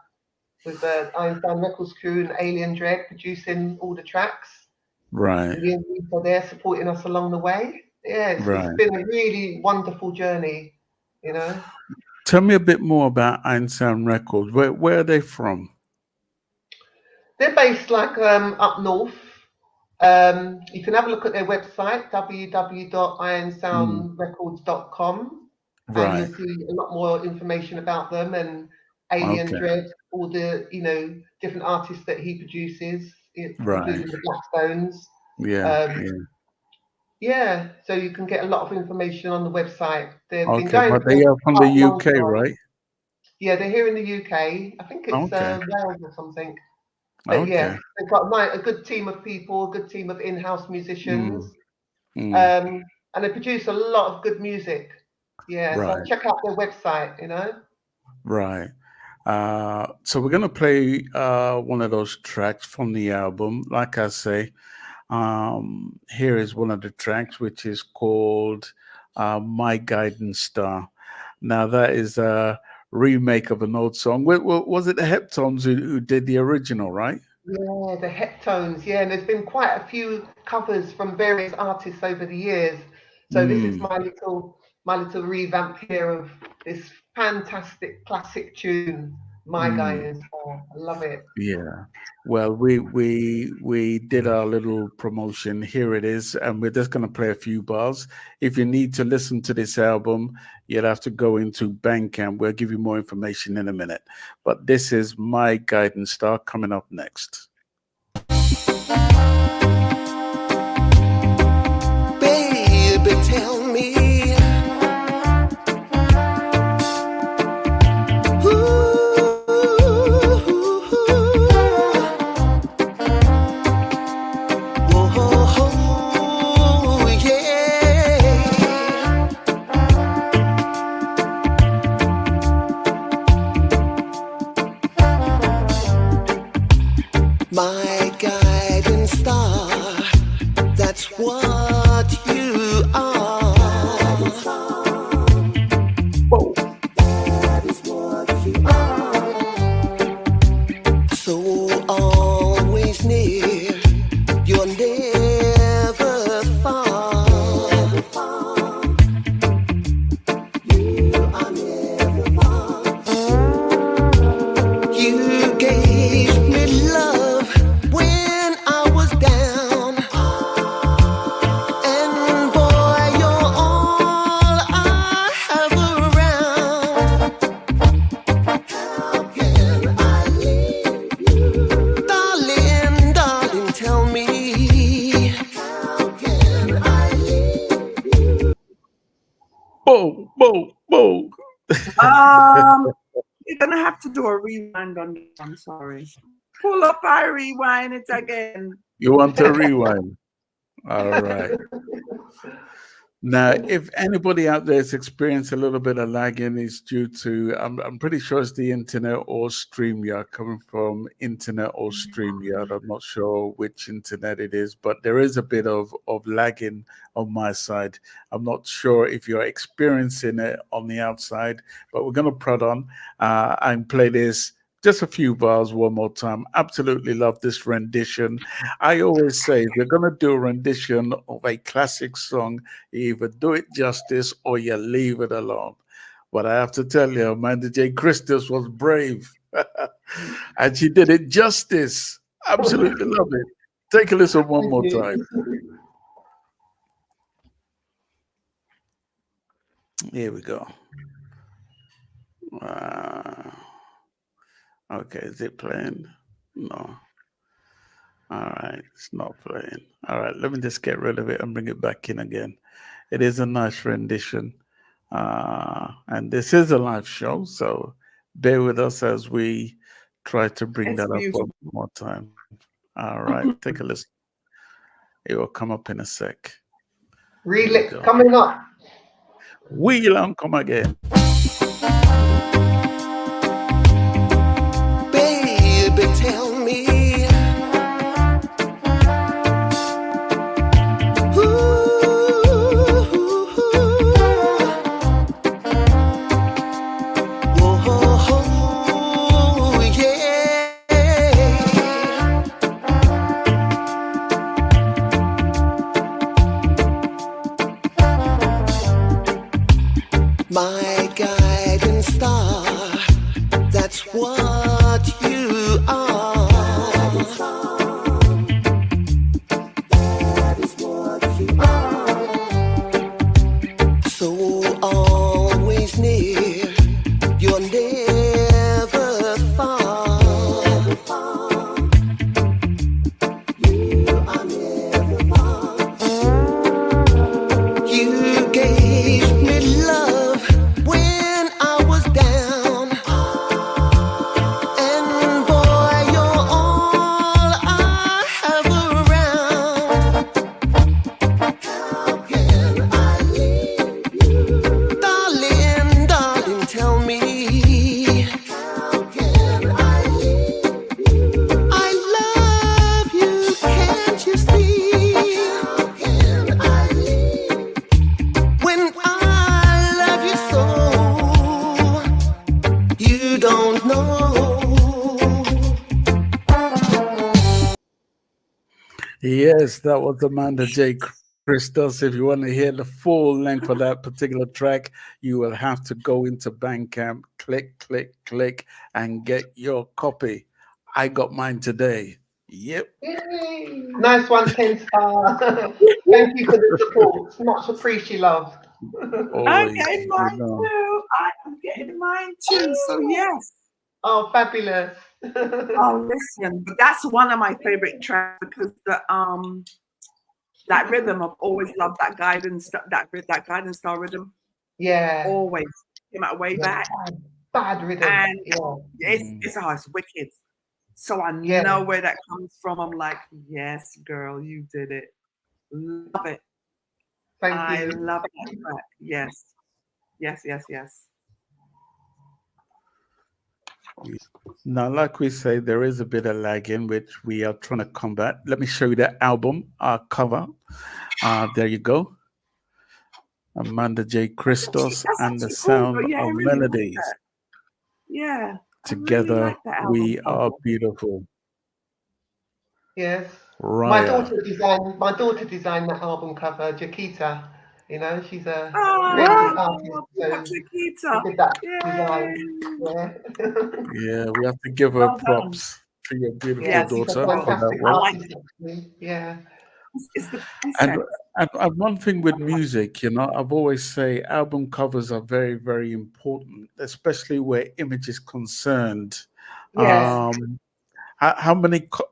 with the Iron Sound Records crew and Alien Dread producing all the tracks. Right. And the people there supporting us along the way. Yeah, it's been a really wonderful journey, Tell me a bit more about Iron Sound Records. Where are they from? They're based up north. You can have a look at their website, www.ironsoundrecords.com, and you'll Right. see a lot more information about them and Alien Okay. Dread, all the different artists that he produces, Right. including the Blackstones. Yeah. Yeah, so you can get a lot of information on the website. They've been Okay, going but for they are from the quite a long UK, time. right? Yeah, they're here in the UK. I think it's Okay. Wales or something. But Okay. yeah, they've got a good team of people, a good team of in-house musicians, and they produce a lot of good music. Yeah, so Right. check out their website. Right. So we're gonna play one of those tracks from the album. Like I say, here is one of the tracks, which is called "My Guiding Star." Now that is a remake of an old song. Was it the Heptones who did the original, right? Yeah, the Heptones. Yeah, and there's been quite a few covers from various artists over the years. So this is my little revamp here of this fantastic classic tune, "My Guiding Star." I love it. Yeah. Well, we did our little promotion. Here it is, and we're just gonna play a few bars. If you need to listen to this album, you'll have to go into Bandcamp. We'll give you more information in a minute. But this is My Guiding Star coming up next. Baby, tell me, my guiding star, that's what you are. That is what you are. So always near, you're never far. Never far. You are never far. You gave me love when I was down, and boy, you're all I have around. How can I leave you, darling, darling? Tell me, how can I leave you? Boom, boom, boom. You're gonna have to do a rewind on this. I'm sorry. Pull up, I rewind it again. You want to rewind? All right. Now, if anybody out there has experienced a little bit of lagging, it's due to, I'm pretty sure it's the internet or StreamYard, coming from internet or StreamYard. I'm not sure which internet it is, but there is a bit of lagging on my side. I'm not sure if you're experiencing it on the outside, but we're going to prod on and play this. Just a few bars one more time. Absolutely love this rendition. I always say, if you're going to do a rendition of a classic song, you either do it justice or you leave it alone. But I have to tell you, Amanda J. Christos was brave. And she did it justice. Absolutely love it. Take a listen one more time. Here we go. Okay, is it playing? No. All right, it's not playing. All right, let me just get rid of it and bring it back in again. It is a nice rendition. And this is a live show, so bear with us as we try to bring It's that up beautiful. one more time. All right, take a listen. It will come up in a sec. Here we go. Coming up. We'll come again. Baby, tell me, whoa, yeah. My guiding star, that's what you are. That is what you are. So always near, you're never far. Never far. You are never far. You gave me love when I was down, and boy, you're all I have around. How can I leave you, darling, darling? Tell me, how can I leave you? I love you, can't you see? How can I leave when I love you so? You don't know. Yes, that was Amanda J. Christos. If you want to hear the full length of that particular track, you will have to go into Bandcamp, click, click, click, and get your copy. I got mine today. Yep. Yay. Nice one, 10 star. Thank you for the support. Much appreciated, love. I'm Always, getting you mine know. too. I am getting mine too. So yes. Oh, fabulous. Oh, listen, but that's one of my favorite tracks because that rhythm. I've always loved that guidance. That guidance style rhythm. Yeah. Always came out way back, Bad rhythm. and Yeah. it's wicked. So I Yeah. know where that comes from. I'm like, yes, girl, you did it. Love it. Thank I you. love that track. Yes, yes, yes, yes. Now, like we say, there is a bit of lag in which we are trying to combat. Let me show you the album cover. There you go. Amanda J. Christos That's and the actually cool. sound Yeah, I of really like melodies. that. Yeah, I really Together, like that album we are cover. beautiful. Yes. My Raya. daughter designed that album cover, Jaquita. You know, she's a creative Oh, artist, so she Chiquita. did that Yay. design. Yeah. Yeah, we have to give her Well done. props to your beautiful Yeah, Yes, she's a daughter well, for that fantastic I work. like artist, actually. Yeah. it's the And, concept. and one thing with music, I've always say album covers are very, very important, especially where image is concerned. Yes. Um, how many, what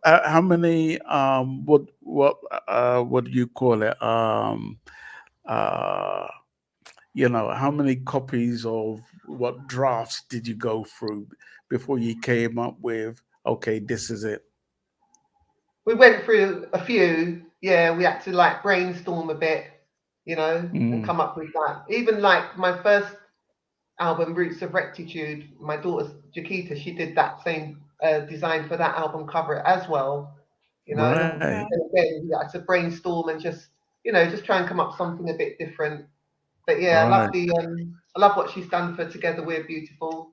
do you call it? Uh, how many copies of what drafts did you go through before you came up with, okay, this is it? We went through a few. Yeah, we had to like brainstorm a bit, and Mm, come up with that. Even like my first album, Roots of Rectitude, my daughter Jaquita, she did that same design for that album cover as well. right. And again, we had to brainstorm and just try and come up with something a bit different. But yeah, Right. I love what she's done for Together We're Beautiful.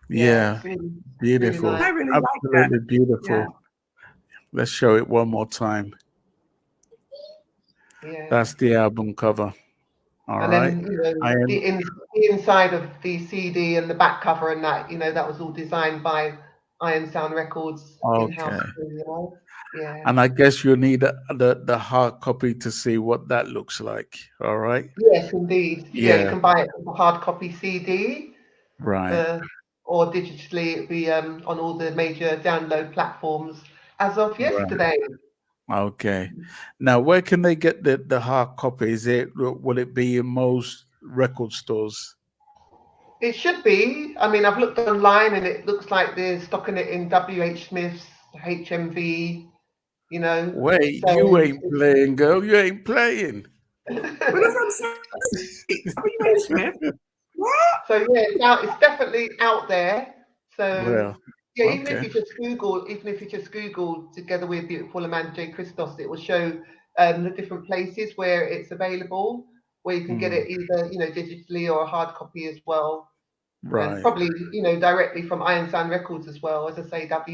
Yeah, Yeah. it's really Beautiful. I nice. really like that. Absolutely Yeah. beautiful. Let's show it one more time. Yeah. That's the album cover. All And right. then I am the inside of the CD and the back cover and that that was all designed by Iron Sound Records in-house Okay. crew, you know? Yeah. And I guess you need the hard copy to see what that looks like. All right. Yes, indeed. Yeah, you Yeah. can buy it as a hard copy CD, Right. or digitally. It'll be on all the major download platforms as of Right. yesterday. Okay. Now, where can they get the hard copy? Will it be in most record stores? It should be. I mean, I've looked online and it looks like they're stocking it in WH Smith's, HMV, you know. Wait, So you ain't playing, girl. You ain't playing. Well, that's what I'm saying. WH Smith. What? so yeah, it's definitely out there. So Well, yeah, okay. even if you just Google Together We're Beautiful, Amanda J. Christos, it will show the different places where it's available, where you can get it either, you know, digitally or a hard copy as well. And Right. probably, you know, directly from Iron Sound Records as well. As I say, Right.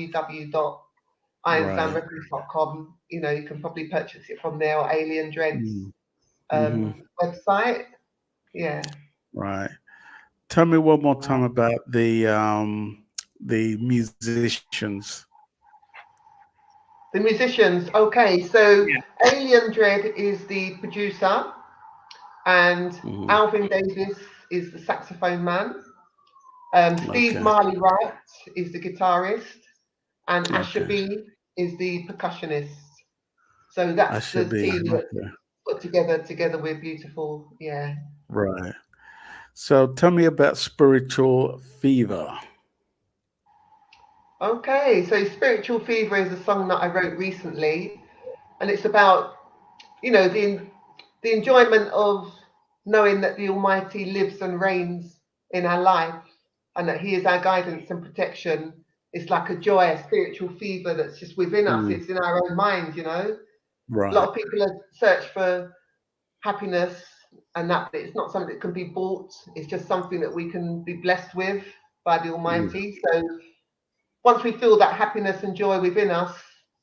www.ironsoundrecords.com. You know, you can probably purchase it from there, or Alien Dread's Mm-hmm. website. Yeah. Right. Tell me one more time about the musicians. The musicians. Okay, so Alien Dread is the producer, and Mhm. Alvin Davis is the saxophone man. Steve Okay. Marley Wright is the guitarist, and Asher Okay. B is the percussionist. So I that's should the be. team that's Okay. put together. Together we're beautiful. Yeah. Right. So tell me about Spiritual Fever. Okay, so Spiritual Fever is a song that I wrote recently, and it's about, you know, the enjoyment of knowing that the Almighty lives and reigns in our life, and that He is our guidance and protection. It's like a joy, a spiritual fever that's just within us. Mm, It's in our own mind, you know. A lot right. of people have searched for happiness, and that it's not something that can be bought. It's just something that we can be blessed with by the Yeah. Almighty. So once we feel that happiness and joy within us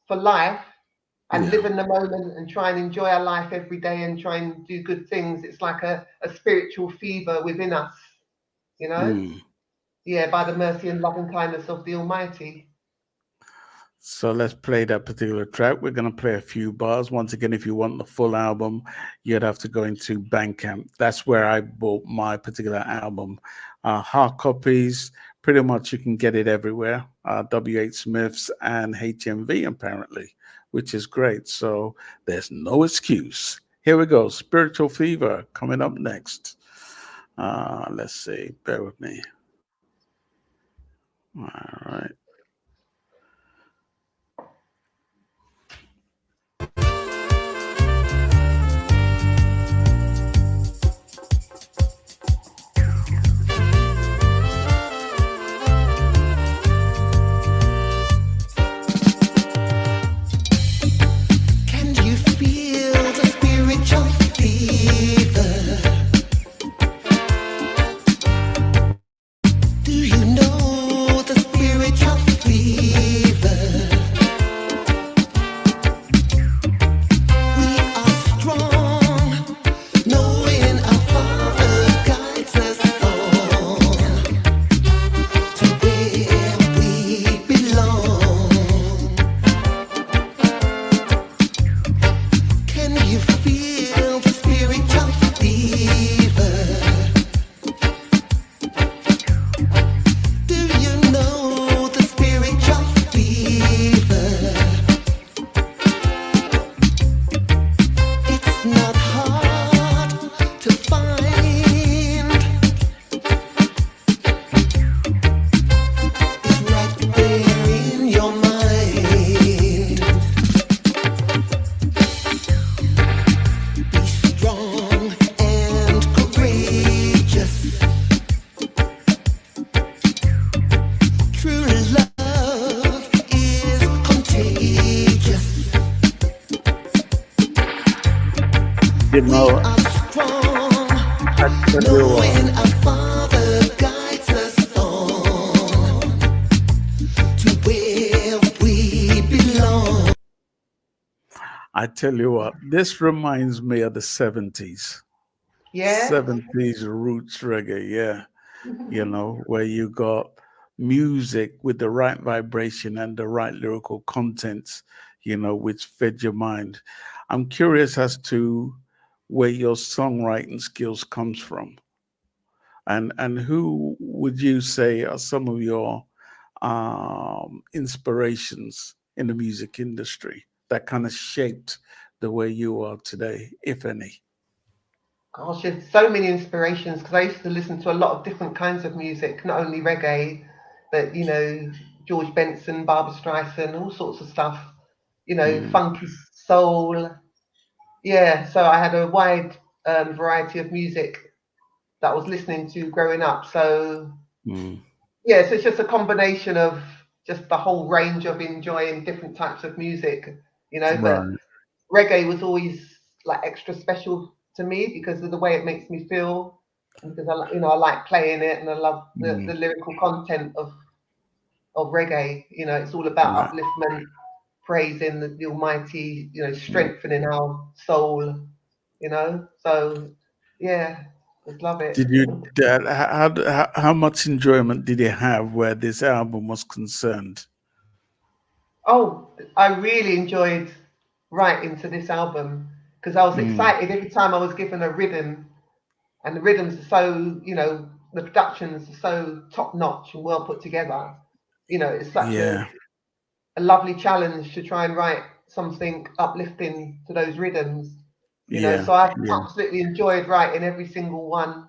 for life, and Yeah. live in the moment and try and enjoy our life every day and try and do good things, it's like a spiritual fever within us, you know? Mm. Yeah, by the mercy and love and kindness of the Almighty. So let's play that particular track. We're going to play a few bars. Once again, if you want the full album, you'd have to go into Bandcamp. That's where I bought my particular album. Hard copies, pretty much you can get it everywhere. WH Smith's and HMV, apparently, which is great. So there's no excuse. Here we go. Spiritual Fever coming up next. Let's see. Bear with me. All right. Can you feel the spiritual fever? Do you know the spiritual fever? We are strong, knowing our Father guides us on to where we belong. Can you feel the spiritual fever? Do you know the spiritual fever? It's not hard to find. It's right there in your mind. Be strong and courageous. True love is contagious. You We know, are strong, I tell you what. knowing our Father guides us on to where we belong. I tell you what, this reminds me of the 70s, Yeah. 70s roots reggae, yeah. You know, where you got music with the right vibration and the right lyrical contents, which fed your mind. I'm curious as to where your songwriting skills comes from, and who would you say are some of your inspirations in the music industry that kind of shaped the way you are today, if any? Gosh, there's so many inspirations because I used to listen to a lot of different kinds of music, not only reggae, but George Benson, Barbra Streisand, all sorts of stuff. Mm, Funky soul. Yeah, so I had a wide variety of music that I was listening to growing up. So mm, yeah, so it's just a combination of just the whole range of enjoying different types of music. But right. reggae was always like extra special to me because of the way it makes me feel, and because I like playing it, and I love the Mm, lyrical content of reggae. It's all about right. upliftment, praising the Almighty, Mm. strengthening our soul. So yeah, just love it. Did you how much enjoyment did you have where this album was concerned? Oh, I really enjoyed writing to this album because I was Mm, excited every time I was given a rhythm, and the rhythms are so, the productions are so top notch and well put together. It's such yeah, a lovely challenge to try and write something uplifting to those rhythms. yeah, So I've yeah. absolutely enjoyed writing every single one,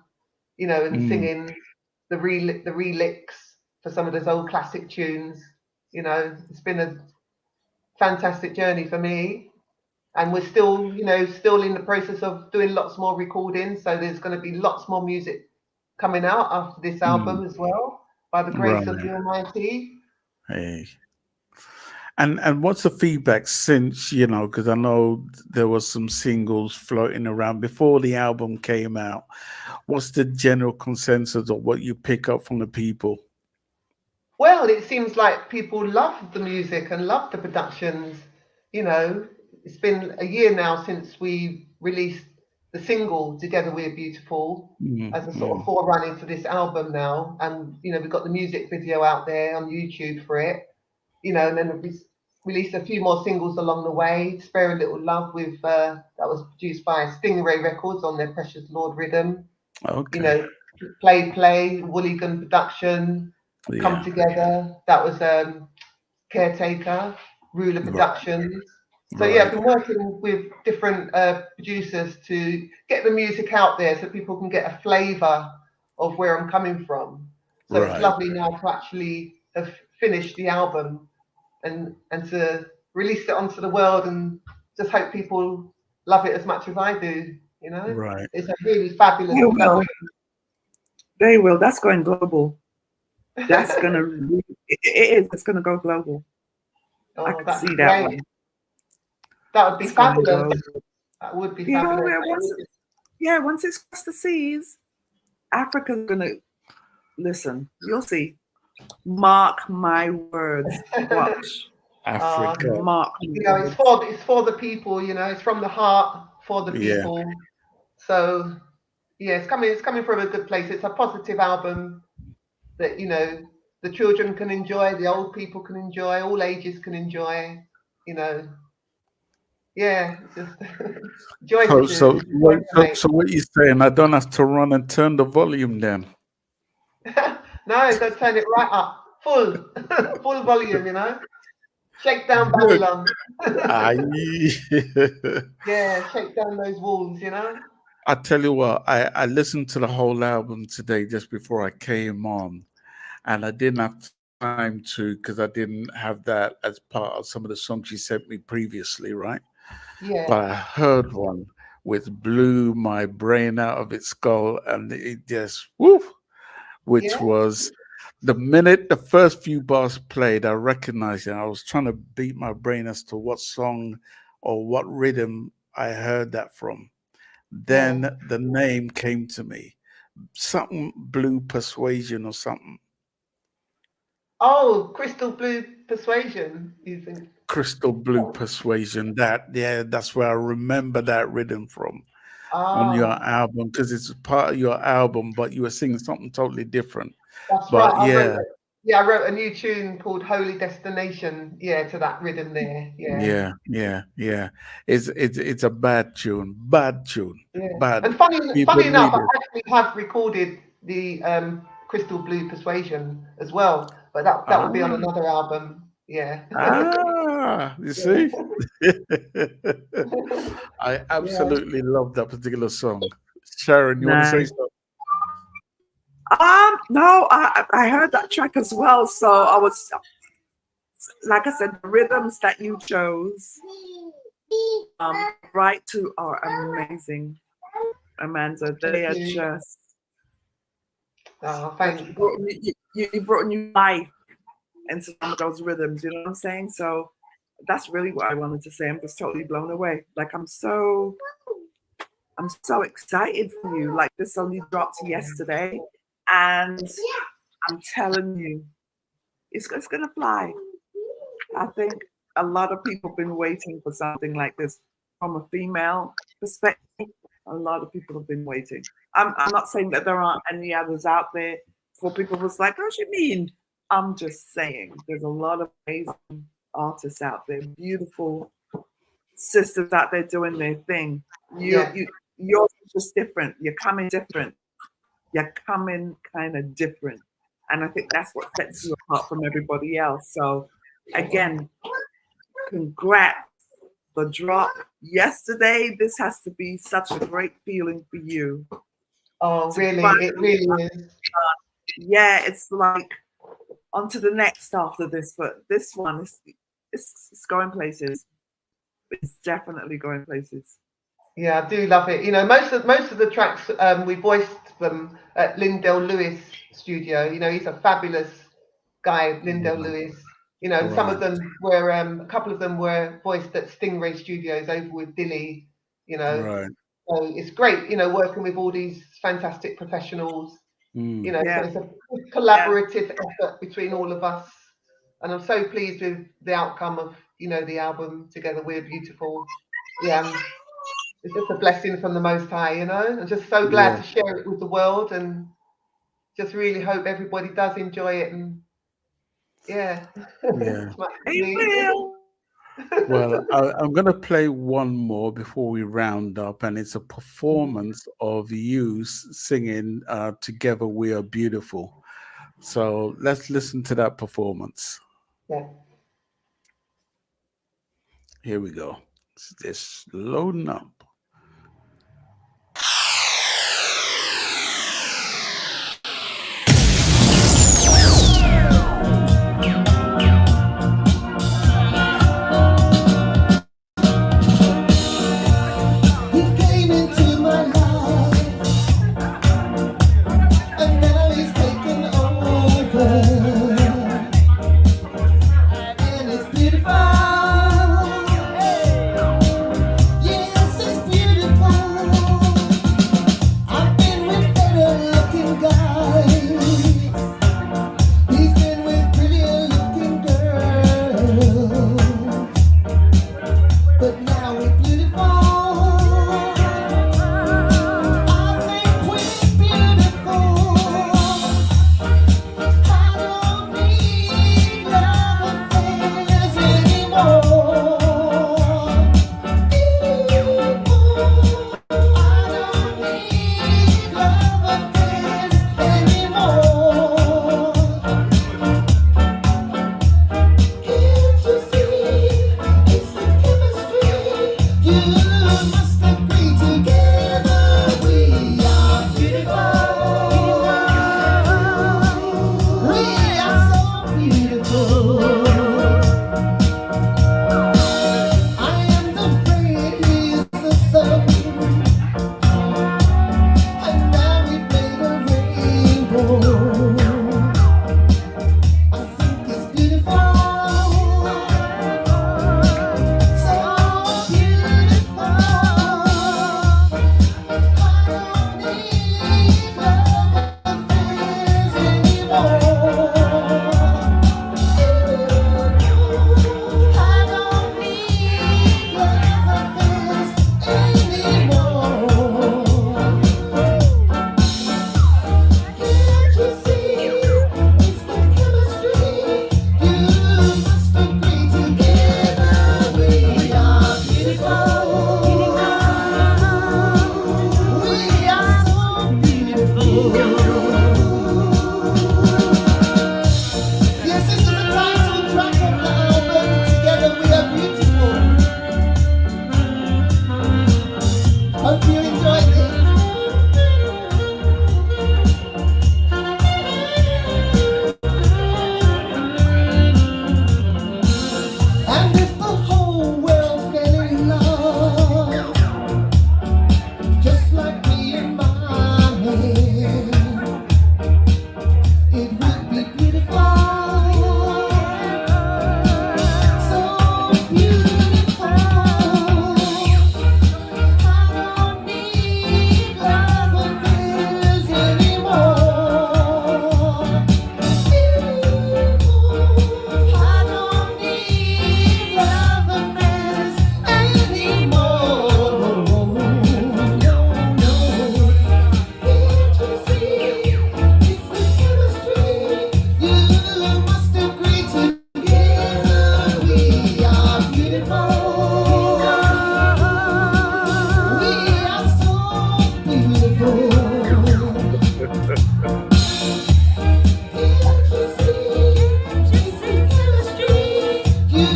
and Mm, singing the relicks for some of those old classic tunes. It's been a fantastic journey for me, and we're still in the process of doing lots more recordings. So there's going to be lots more music coming out after this mm, album as well, by the grace of right. the Almighty. Hey. And what's the feedback since, because I know there was some singles floating around before the album came out. What's the general consensus of what you pick up from the people? Well, it seems like people love the music and love the productions. It's been a year now since we released the single "Together We're Beautiful" Mm, as a sort mm, of forerunner to this album now, and we've got the music video out there on YouTube for it. And then we released a few more singles along the way. "Spare a Little Love" that was produced by Stingray Records on their Precious Lord rhythm. You okay. know, Play, Wooligan Production, Come Yeah. Together. That was Caretaker, Ruler Right. Productions. So yeah, I've Right. been working with different producers to get the music out there so people can get a flavour of where I'm coming from. So it's Right. lovely now to actually have finished the album and to release it onto the world, and just hope people love it as much as I do. Right. It's a really fabulous They will. production. They will. That's going global. That's gonna. It is. It's gonna go global. I Oh, could that'd see be that great. one. That would be It's going fabulous. global. That would be Yeah. fabulous. Once it's crossed the seas, Africa's gonna listen. You'll see. Mark my words. Watch. uh, Africa. Mark my it's words. for the people. It's from the heart for the Yeah. people. So yeah, it's coming from a good place. It's a positive album that the children can enjoy, the old people can enjoy, all ages can enjoy. You know, yeah, it's just joy to So, do, so, joy what, to so, make. so what you saying? I don't have to run and turn the volume down. No, don't turn it right up, full, full volume. Shake down Good. Babylon. I, Yeah, shake down those walls. I tell you what, I listened to the whole album today just before I came on, and I didn't have time to because I didn't have that as part of some of the songs you sent me previously, right? Yeah, But I heard one which blew my brain out of its skull, and it just woof, which yeah, was the minute the first few bars played, I recognized it. I was trying to beat my brain as to what song or what rhythm I heard that from. yeah. Then the name came to me. Something Blue Persuasion or something. Oh, Crystal Blue Persuasion, you think? Crystal Blue Persuasion. That's where I remember that rhythm from on your Ah, album because it's part of your album, but you were singing something totally different. that's right. But I wrote yeah, Yeah, I wrote a new tune called Holy Destination, yeah, to that rhythm there. Yeah. Yeah. It's a bad tune. Bad tune. Yeah. Bad. And funny People enough, need I it. actually have recorded the Crystal Blue Persuasion as well, but that will be on Ah, another album. Yeah. you Yeah. see? I Yeah. absolutely love that particular song. Sharon, you want to say Nice. something? No, I heard that track as well. So I was, like I said, the rhythms that you chose, right to are amazing, Amanda. They Thank are you. just Oh, like thanks. you brought new life into some of those rhythms. You know what I'm saying? So that's really what I wanted to say. I'm just totally blown away. Like I'm so excited for you. Like this only dropped yesterday, and I'm telling you, it's gonna fly. I think a lot of people have been waiting for something like this from a female perspective. A lot of people have been waiting. I'm not saying that there aren't any others out there for people who's like, oh, you mean? I'm just saying there's a lot of amazing artists out there, beautiful sisters out there doing their thing. Yeah. Yours is just different. You're coming different. You're coming kind of different. And I think that's what sets you apart from everybody else. So again, congrats. The drop yesterday. This has to be such a great feeling for you. Oh, really? It really is. Yeah, it's like on to the next after this, but this one is it's going places. It's definitely going places. Yeah, I do love it. You know, most of the tracks we voiced them at Lindell Lewis studio. You know, he's a fabulous guy, Lindell Lewis. You know, and some of Right. them were a couple of them were voiced at Stingray Studios over with Dilly. You know, Right. so it's great. You know, working with all these fantastic professionals. You know, so Yeah. it's a collaborative effort between all of us, and I'm so pleased with the outcome of the album Together We're Beautiful. Yeah. It's just a blessing from the Most High, you know. I'm just so glad Yeah. to share it with the world, and just really hope everybody does enjoy it. And yeah, Yeah. as much as It me. will. Well, I'm going to play one more before we round up, and it's a performance of you singing Together We Are Beautiful. So let's listen to that performance. Yeah. Here we go. It's just loading up. He came into my life, and now he's taken over, and it's beautiful. Yes, it's And if the whole world fell in love, just like me and my man, it would be beautiful. So beautiful. I don't need love affairs anymore. I don't need love affairs anymore. No, no. Can't you see? It's the chemistry. You must agree together. We are beautiful. We are so beautiful. Can't you see? It's the chemistry. You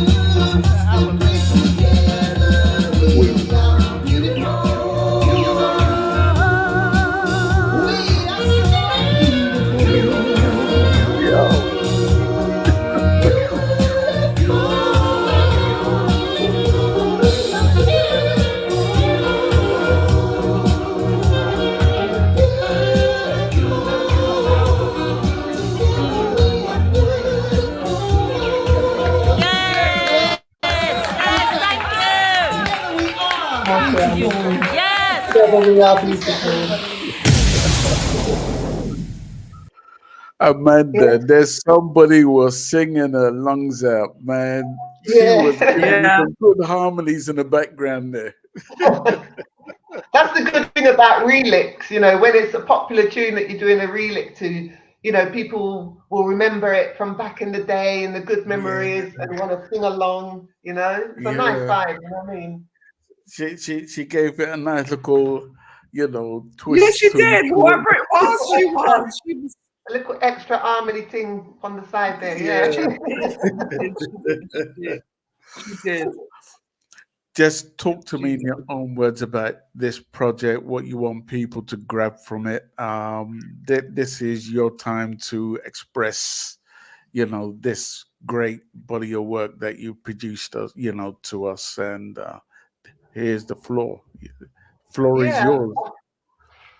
must agree together. We are beautiful. We are so Together we are beautiful. Amanda, there's somebody who was singing her lungs out, man. She was Yeah. giving Yeah. some good harmonies in the background there. That's the good thing about relics, you know, when it's a popular tune that you're doing a relic to, you know, people will remember it from back in the day and the good memories and want to sing along, you know. It's a nice Yeah. vibe, you know what I mean? She gave it a nice little, you know, Yeah, twist she to did. it. Whoever it was, she was. She was. A little extra harmony thing on the side there, Yeah. She did. Just talk to me in your own words about this project, what you want people to grab from it. This is your time to express, you know, this great body of work that you produced, you know, to us. And here's the floor. Floor is Yeah. yours.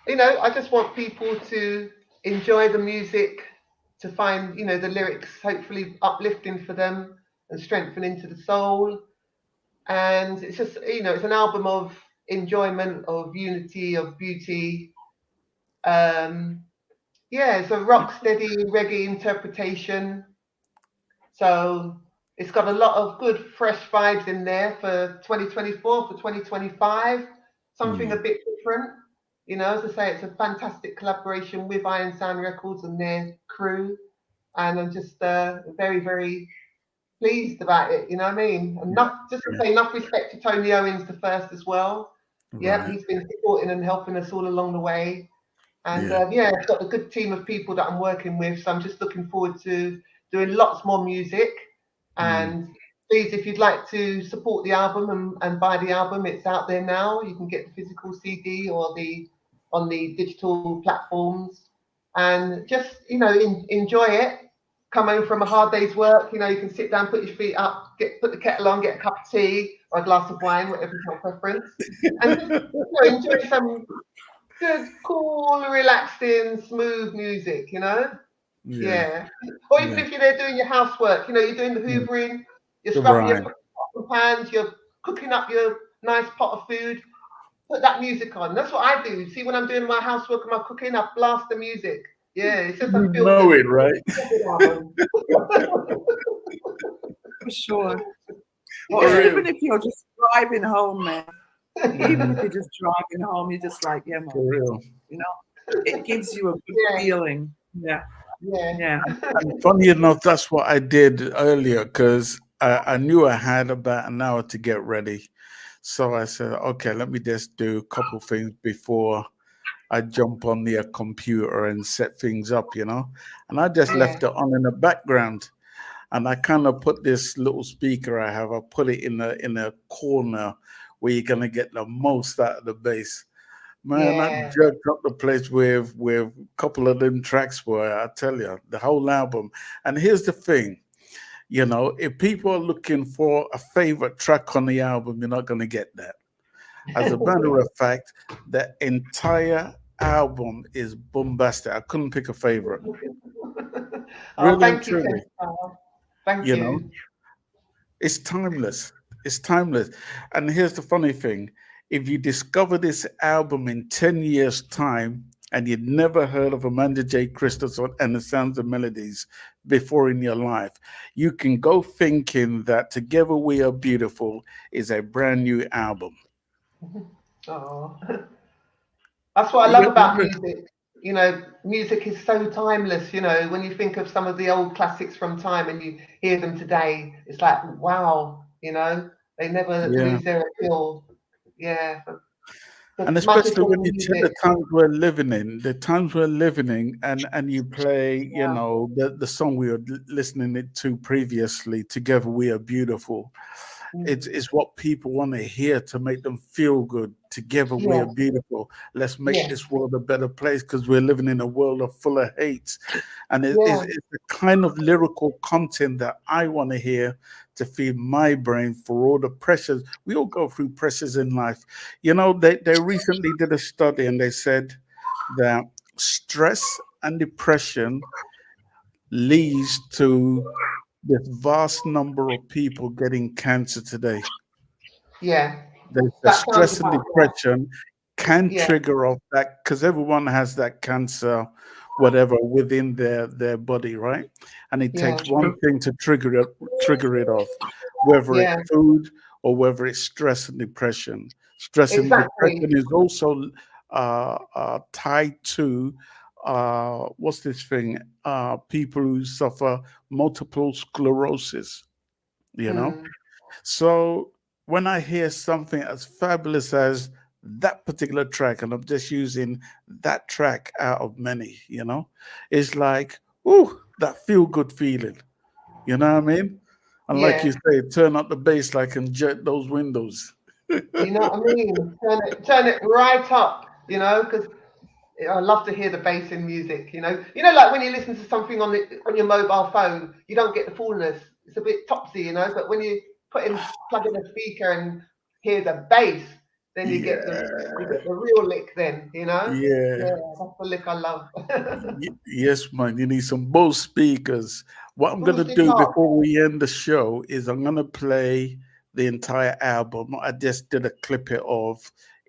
You know, I just want people to enjoy the music, to find, you know, the lyrics hopefully uplifting for them and strengthening to the soul. And it's just, you know, it's an album of enjoyment, of unity, of beauty. Um, yeah, it's a rock steady reggae interpretation. So it's got a lot of good, fresh vibes in there for 2024, for 2025. Something a bit different. You know, as I say, it's a fantastic collaboration with Iron Sound Records and their crew. And I'm just very, very pleased about it. You know what I mean? And just to say enough respect to Tony Owens the first as well. Yeah, Right. he's been supporting and helping us all along the way. And Yeah. yeah, I've got a good team of people that I'm working with. So I'm just looking forward to doing lots more music. And please, if you'd like to support the album and buy the album, it's out there now. You can get the physical CD or on the digital platforms. And just, you know, enjoy it. Come home from a hard day's work, you know, you can sit down, put your feet up, put the kettle on, get a cup of tea or a glass of wine, whatever's your preference, and just, you know, enjoy some good, cool, relaxing, smooth music, you know? Yeah. Yeah. Or even Yeah. if you're there doing your housework, you know, you're doing the hoovering, you're scrubbing your Right. pots and pans, you're cooking up your nice pot of food, put that music on. That's what I do. See, when I'm doing my housework and my cooking, I blast the music. Yeah, it's just a You feel know good it, right? album. For sure. Yeah. Or even if you're just driving home, man. Even if you're just driving home, you're just like, yeah, For man. real. You know, it gives you a good Yeah. feeling. Yeah. Yeah. Yeah. And funny enough, that's what I did earlier because I knew I had about an hour to get ready. So I said, okay, let me just do a couple things before I jump on the computer and set things up, you know. And I just left it on in the background. And I kind of put this little speaker I have, I put it in a corner where you're gonna get the most out of the bass. Man, I Yeah. jerked up the place with a couple of them tracks, boy. I tell you, the whole album. And here's the thing, You know, if people are looking for a favorite track on the album, you're not going to get that. As a matter of fact, the entire album is bombastic. I couldn't pick a favorite. Oh, Really and thank you, truly, Tenstar. Thank you know, you. it's timeless. It's timeless. And here's the funny thing. If you discover this album in 10 years' time and you'd never heard of Amanda J. Christos and the Sounds of Melodies before in your life, you can go thinking that Together We Are Beautiful is a brand new album. Oh, that's what I love You- about music. You know, music is so timeless. You know, when you think of some of the old classics from time and you hear them today, it's like, wow, you know, they never Yeah. lose their appeal. Yeah, the And magic especially of when you check music. the times we're living in, and you play, you Yeah, know, the song we were listening it to previously, Together We Are Beautiful. mm, It's what people want to hear to make them feel good. Together we are yes, beautiful. Let's make yes, this world a better place because we're living in a world of full of hate. And yeah, it's the kind of lyrical content that I want to hear to feed my brain for all the pressures. We all go through pressures in life. You know, they recently did a study and they said that stress and depression leads to this vast number of people getting cancer today. yeah. There's the That sounds stress and about right. depression can Yeah, trigger off that because everyone has that cancer, whatever, within their body, right? And it yeah, takes one thing to trigger it off, whether it's yeah, food or whether it's stress and depression. Stress and exactly. depression is also tied to what's this thing? People who suffer multiple sclerosis. You know, Mm, so when I hear something as fabulous as that particular track, and I'm just using that track out of many, you know, it's like, ooh, that feel good feeling. You know what I mean? And like yeah. you say, turn up the bass like and jet those windows. You know what I mean? Turn it right up. You know, because I love to hear the bass in music. You know, like when you listen to something on your mobile phone, you don't get the fullness. It's a bit topsy, you know. But when you plug in a speaker and hear the bass, then you Yeah, get the real lick. Then you know, yeah. yeah, that's the lick I love. Yes, man, you need some Bose speakers. What I'm gonna Boosting do up. before we end the show is I'm gonna play the entire album. I just did a clip it of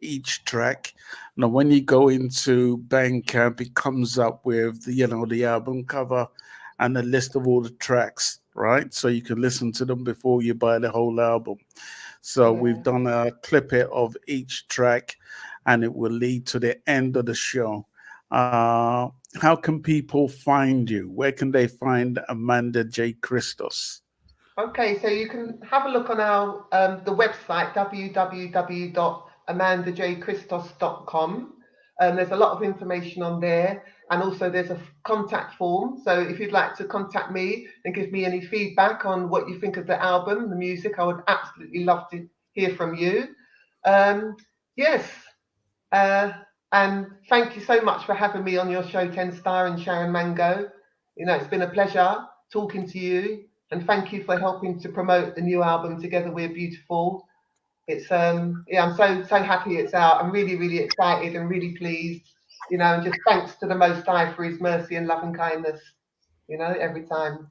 each track. Now, when you go into Bandcamp, it comes up with the album cover and a list of all the tracks, right? So you can listen to them before you buy the whole album. So we've Yeah. done a clip it of each track, and it will lead to the end of the show. Uh, how can people find you? Where can they find Amanda J. Christos? Okay, so you can have a look on our the website www.amandajchristos.com. There's a lot of information on there, and also there's a contact form. So if you'd like to contact me and give me any feedback on what you think of the album, the music, I would absolutely love to hear from you. Um, yes, uh, and thank you so much for having me on your show, 10 Star and Sharon Mango. You know, it's been a pleasure talking to you, and thank you for helping to promote the new album, Together We're Beautiful. It's yeah, I'm so happy it's out. I'm really, really excited and really pleased, you know, and just thanks to the Most High for his mercy and love and kindness, you know, every time.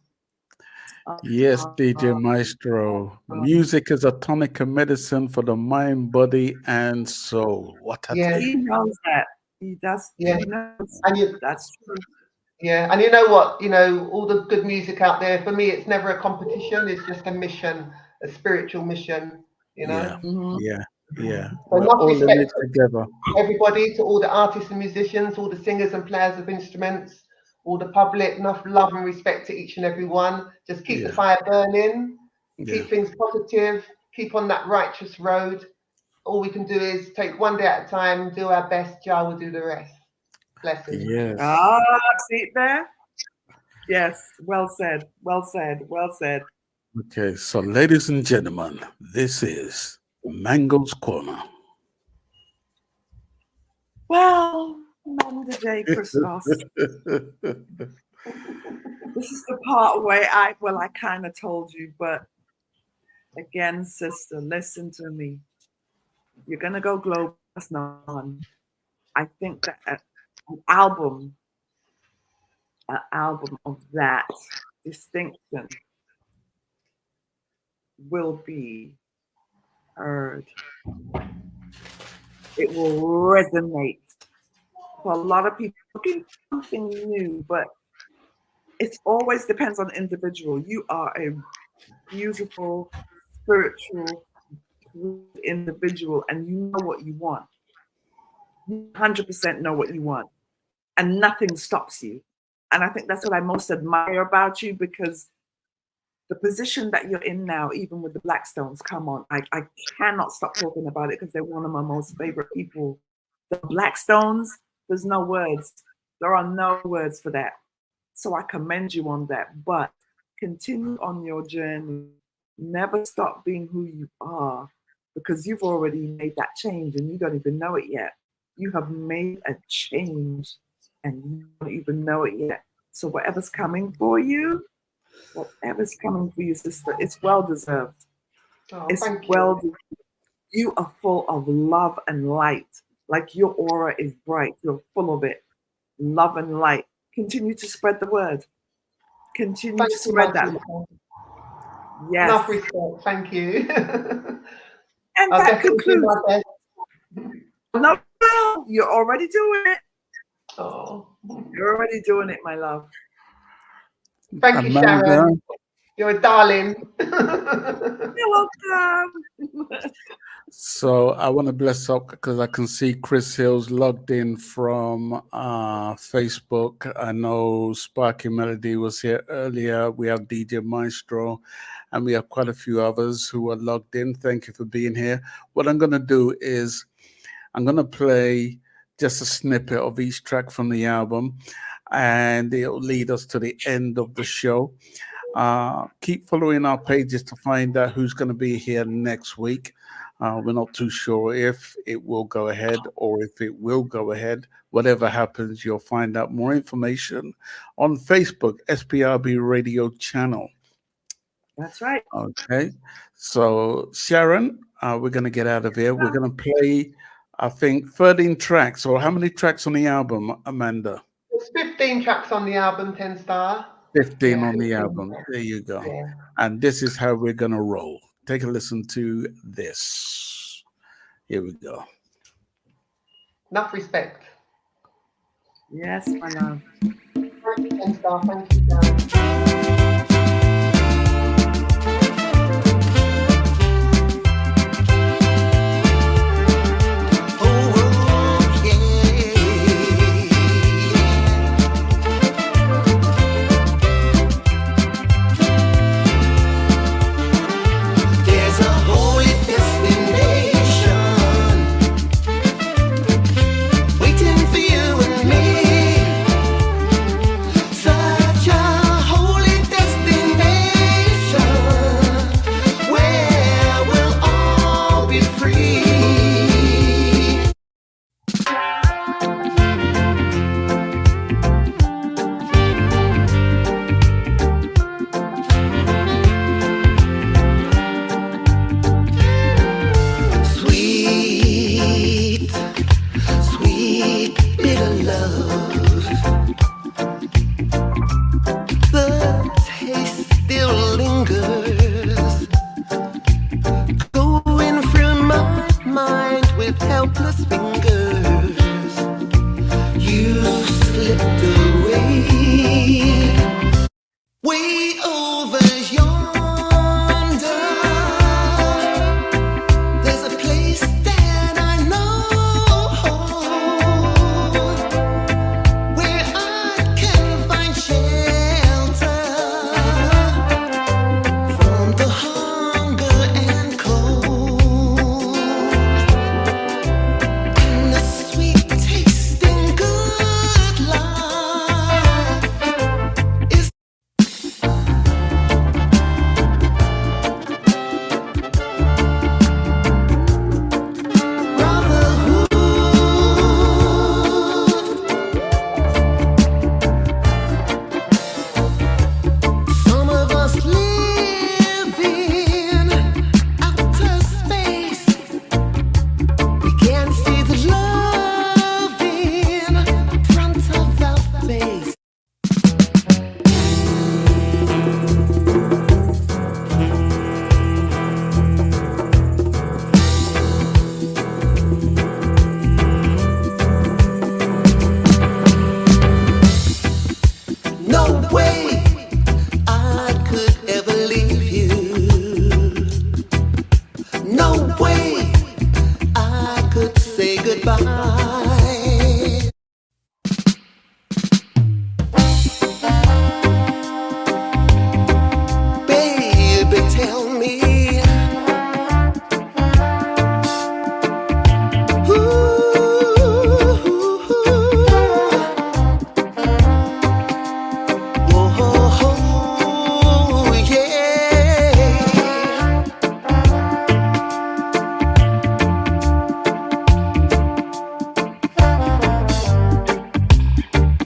Yes, DJ Maestro. Music is a tonic of medicine for the mind, body, and soul. What a Yes, thing. He knows that. He does. yeah. He knows. And you That's true. Yeah, and you know what? You know, all the good music out there, for me, it's never a competition, it's just a mission, a spiritual mission, you Yeah, know? Mhm. yeah, yeah. So We're enough all in respect it together. to everybody, to all the artists and musicians, all the singers and players of instruments, all the public, enough love and respect to each and every one. Just keep the Yeah, fire burning, yeah. keep things positive, keep on that righteous road. All we can do is take one day at a time, do our best, Jah will do the rest. Blessings. Yes. Ah, see it there? Yes. Well said. Well said. Well said. Okay, so ladies and gentlemen, this is Mango's Corner. Well, Amanda J. Christos. This is the part where I kind of told you, but again, sister, listen to me. You're gonna go global. That's not on. I think that an album of that distinction will be heard. It will resonate for a lot of people looking for something new, but it always depends on the individual. You are a beautiful, spiritual individual, and you know what you want. You 100% know what you want, and nothing stops you. And I think that's what I most admire about you, because the position that you're in now, even with the Blackstones, come on, I cannot stop talking about it because they're one of my most favorite people. The Blackstones, there's no words. There are no words for that. So I commend you on that. But continue on your journey. Never stop being who you are, because you've already made that change and you don't even know it yet. You have made a change and you don't even know it yet. So whatever's coming for you, sister, it's well deserved. Oh, It's thank well you. deserved. You are full of love and light. Like your aura is bright. You're full of it. Love and light. Continue to spread the word. Continue Thank to you, my spread that. sister. Yes. Enough respect. Thank you. And I'll that definitely do concludes. my best. No, you're already doing it. Oh. You're already doing it, my love. Thank you, Amanda, Sharon. You're a darling. You're welcome. so I want to bless up because I can see Chris Hill's logged in from Facebook. I know Sparky Melody was here earlier. We have DJ Maestro, and we have quite a few others who are logged in. Thank you for being here. What I'm going to do is I'm going to play just a snippet of each track from the album, and it'll lead us to the end of the show. Keep following our pages to find out who's going to be here next week. We're not too sure if it will go ahead or if it will go ahead. Whatever happens, you'll find out more information on Facebook, SPRB Radio Channel. That's right. Okay. So, Sharon, we're going to get out of here. We're going to play, I think, 13 tracks. Or how many tracks on the album, Amanda? There's 15 tracks on the album, 10 Star. 15 Yeah, on the 15 album. tracks. There you go. Yeah. And this is how we're going to roll. Take a listen to this. Here we go. Enough respect. Yes, my love. Thank you, 10 Star. Thank you, Sharon. There's a holy destination waiting for you and me. Such a goodbye. Baby, tell me, oh, yeah.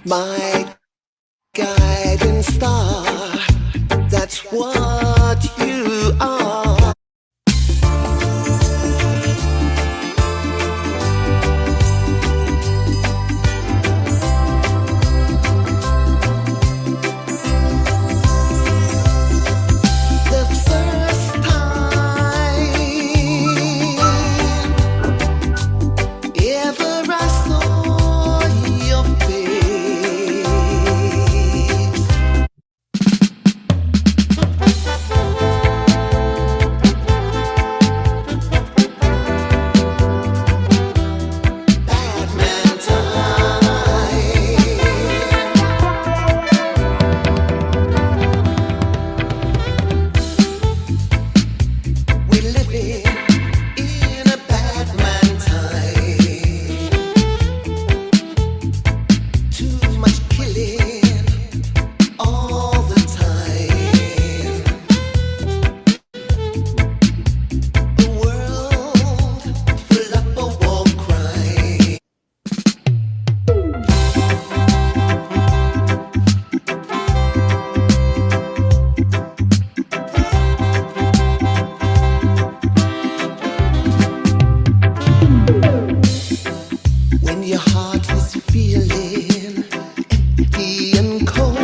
My guiding star, that's what you are. The first time ever I saw your face, bad man time. We're living in a bad man time. Too much killing all the time. The world full of a war crime. When your heart is feeling empty and cold,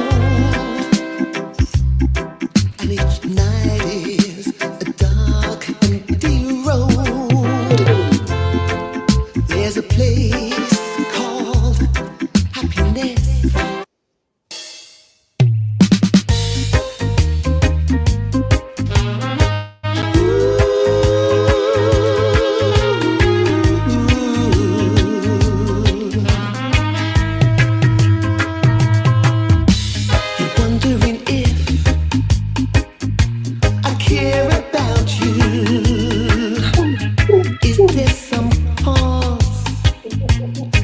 and each night is a dark, empty road, there's a place called happiness. You're wondering if I care about you. Is there some cause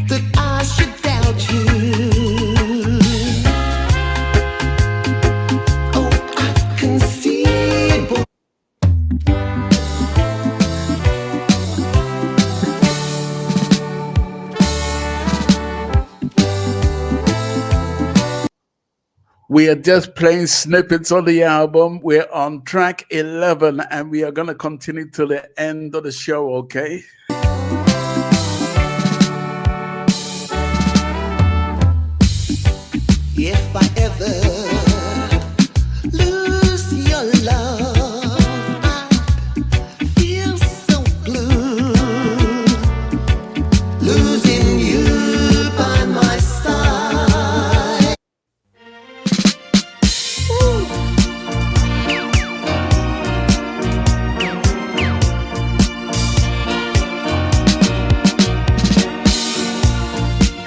that I should doubt you? Oh, I can see it, boy. We are just playing snippets of the album. We're on track 11 and we are going to continue till the end of the show, okay? If I ever lose your love, I feel so blue. Losing you by my side.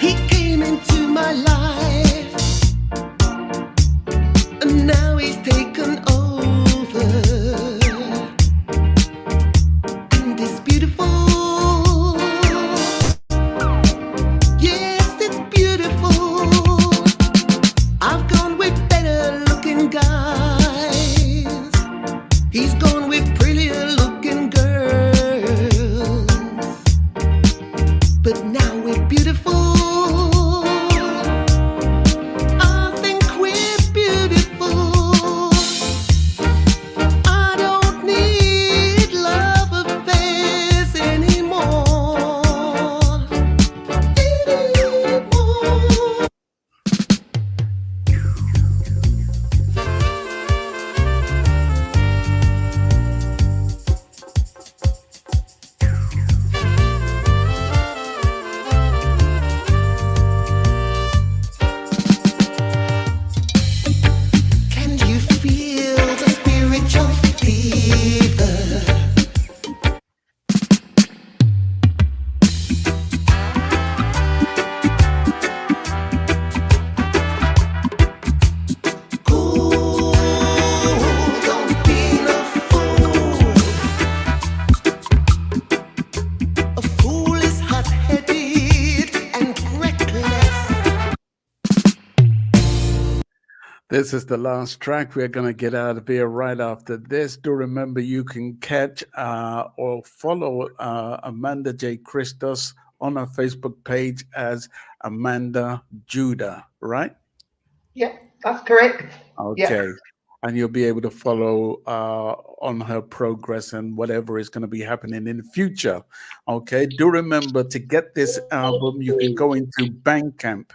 He came into my life This is the last track. We're going to get out of here right after this. Do remember you can catch or follow Amanda J. Christos on her Facebook page as Amanda Judah, right? Yeah, that's correct. Okay. Yeah. And you'll be able to follow on her progress and whatever is going to be happening in the future. Okay. Do remember to get this album, you can go into Bandcamp.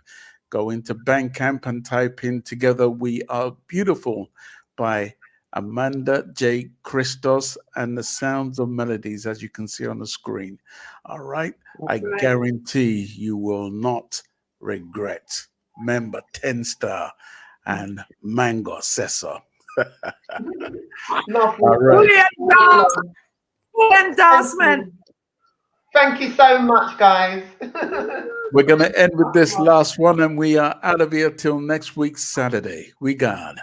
Go into Bandcamp and type in Together We Are Beautiful by Amanda J. Christos and the Sounds of Melodies, as you can see on the screen. All right. I guarantee you will not regret. Remember, 10 Star and Mango Cesar. Lovely. Fully endorsed. Full endorsement. Thank you so much, guys. We're going to end with this last one, and we are out of here till next week, Saturday. We got.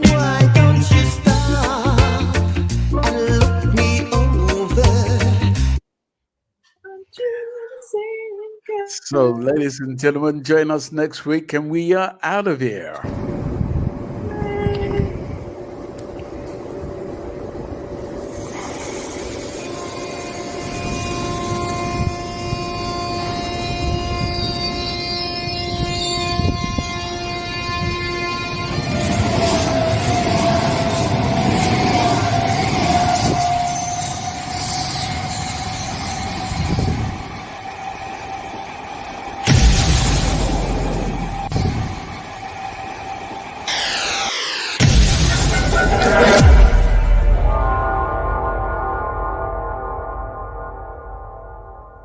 Why don't you stop and look me over? So, ladies and gentlemen, join us next week, and we are out of here.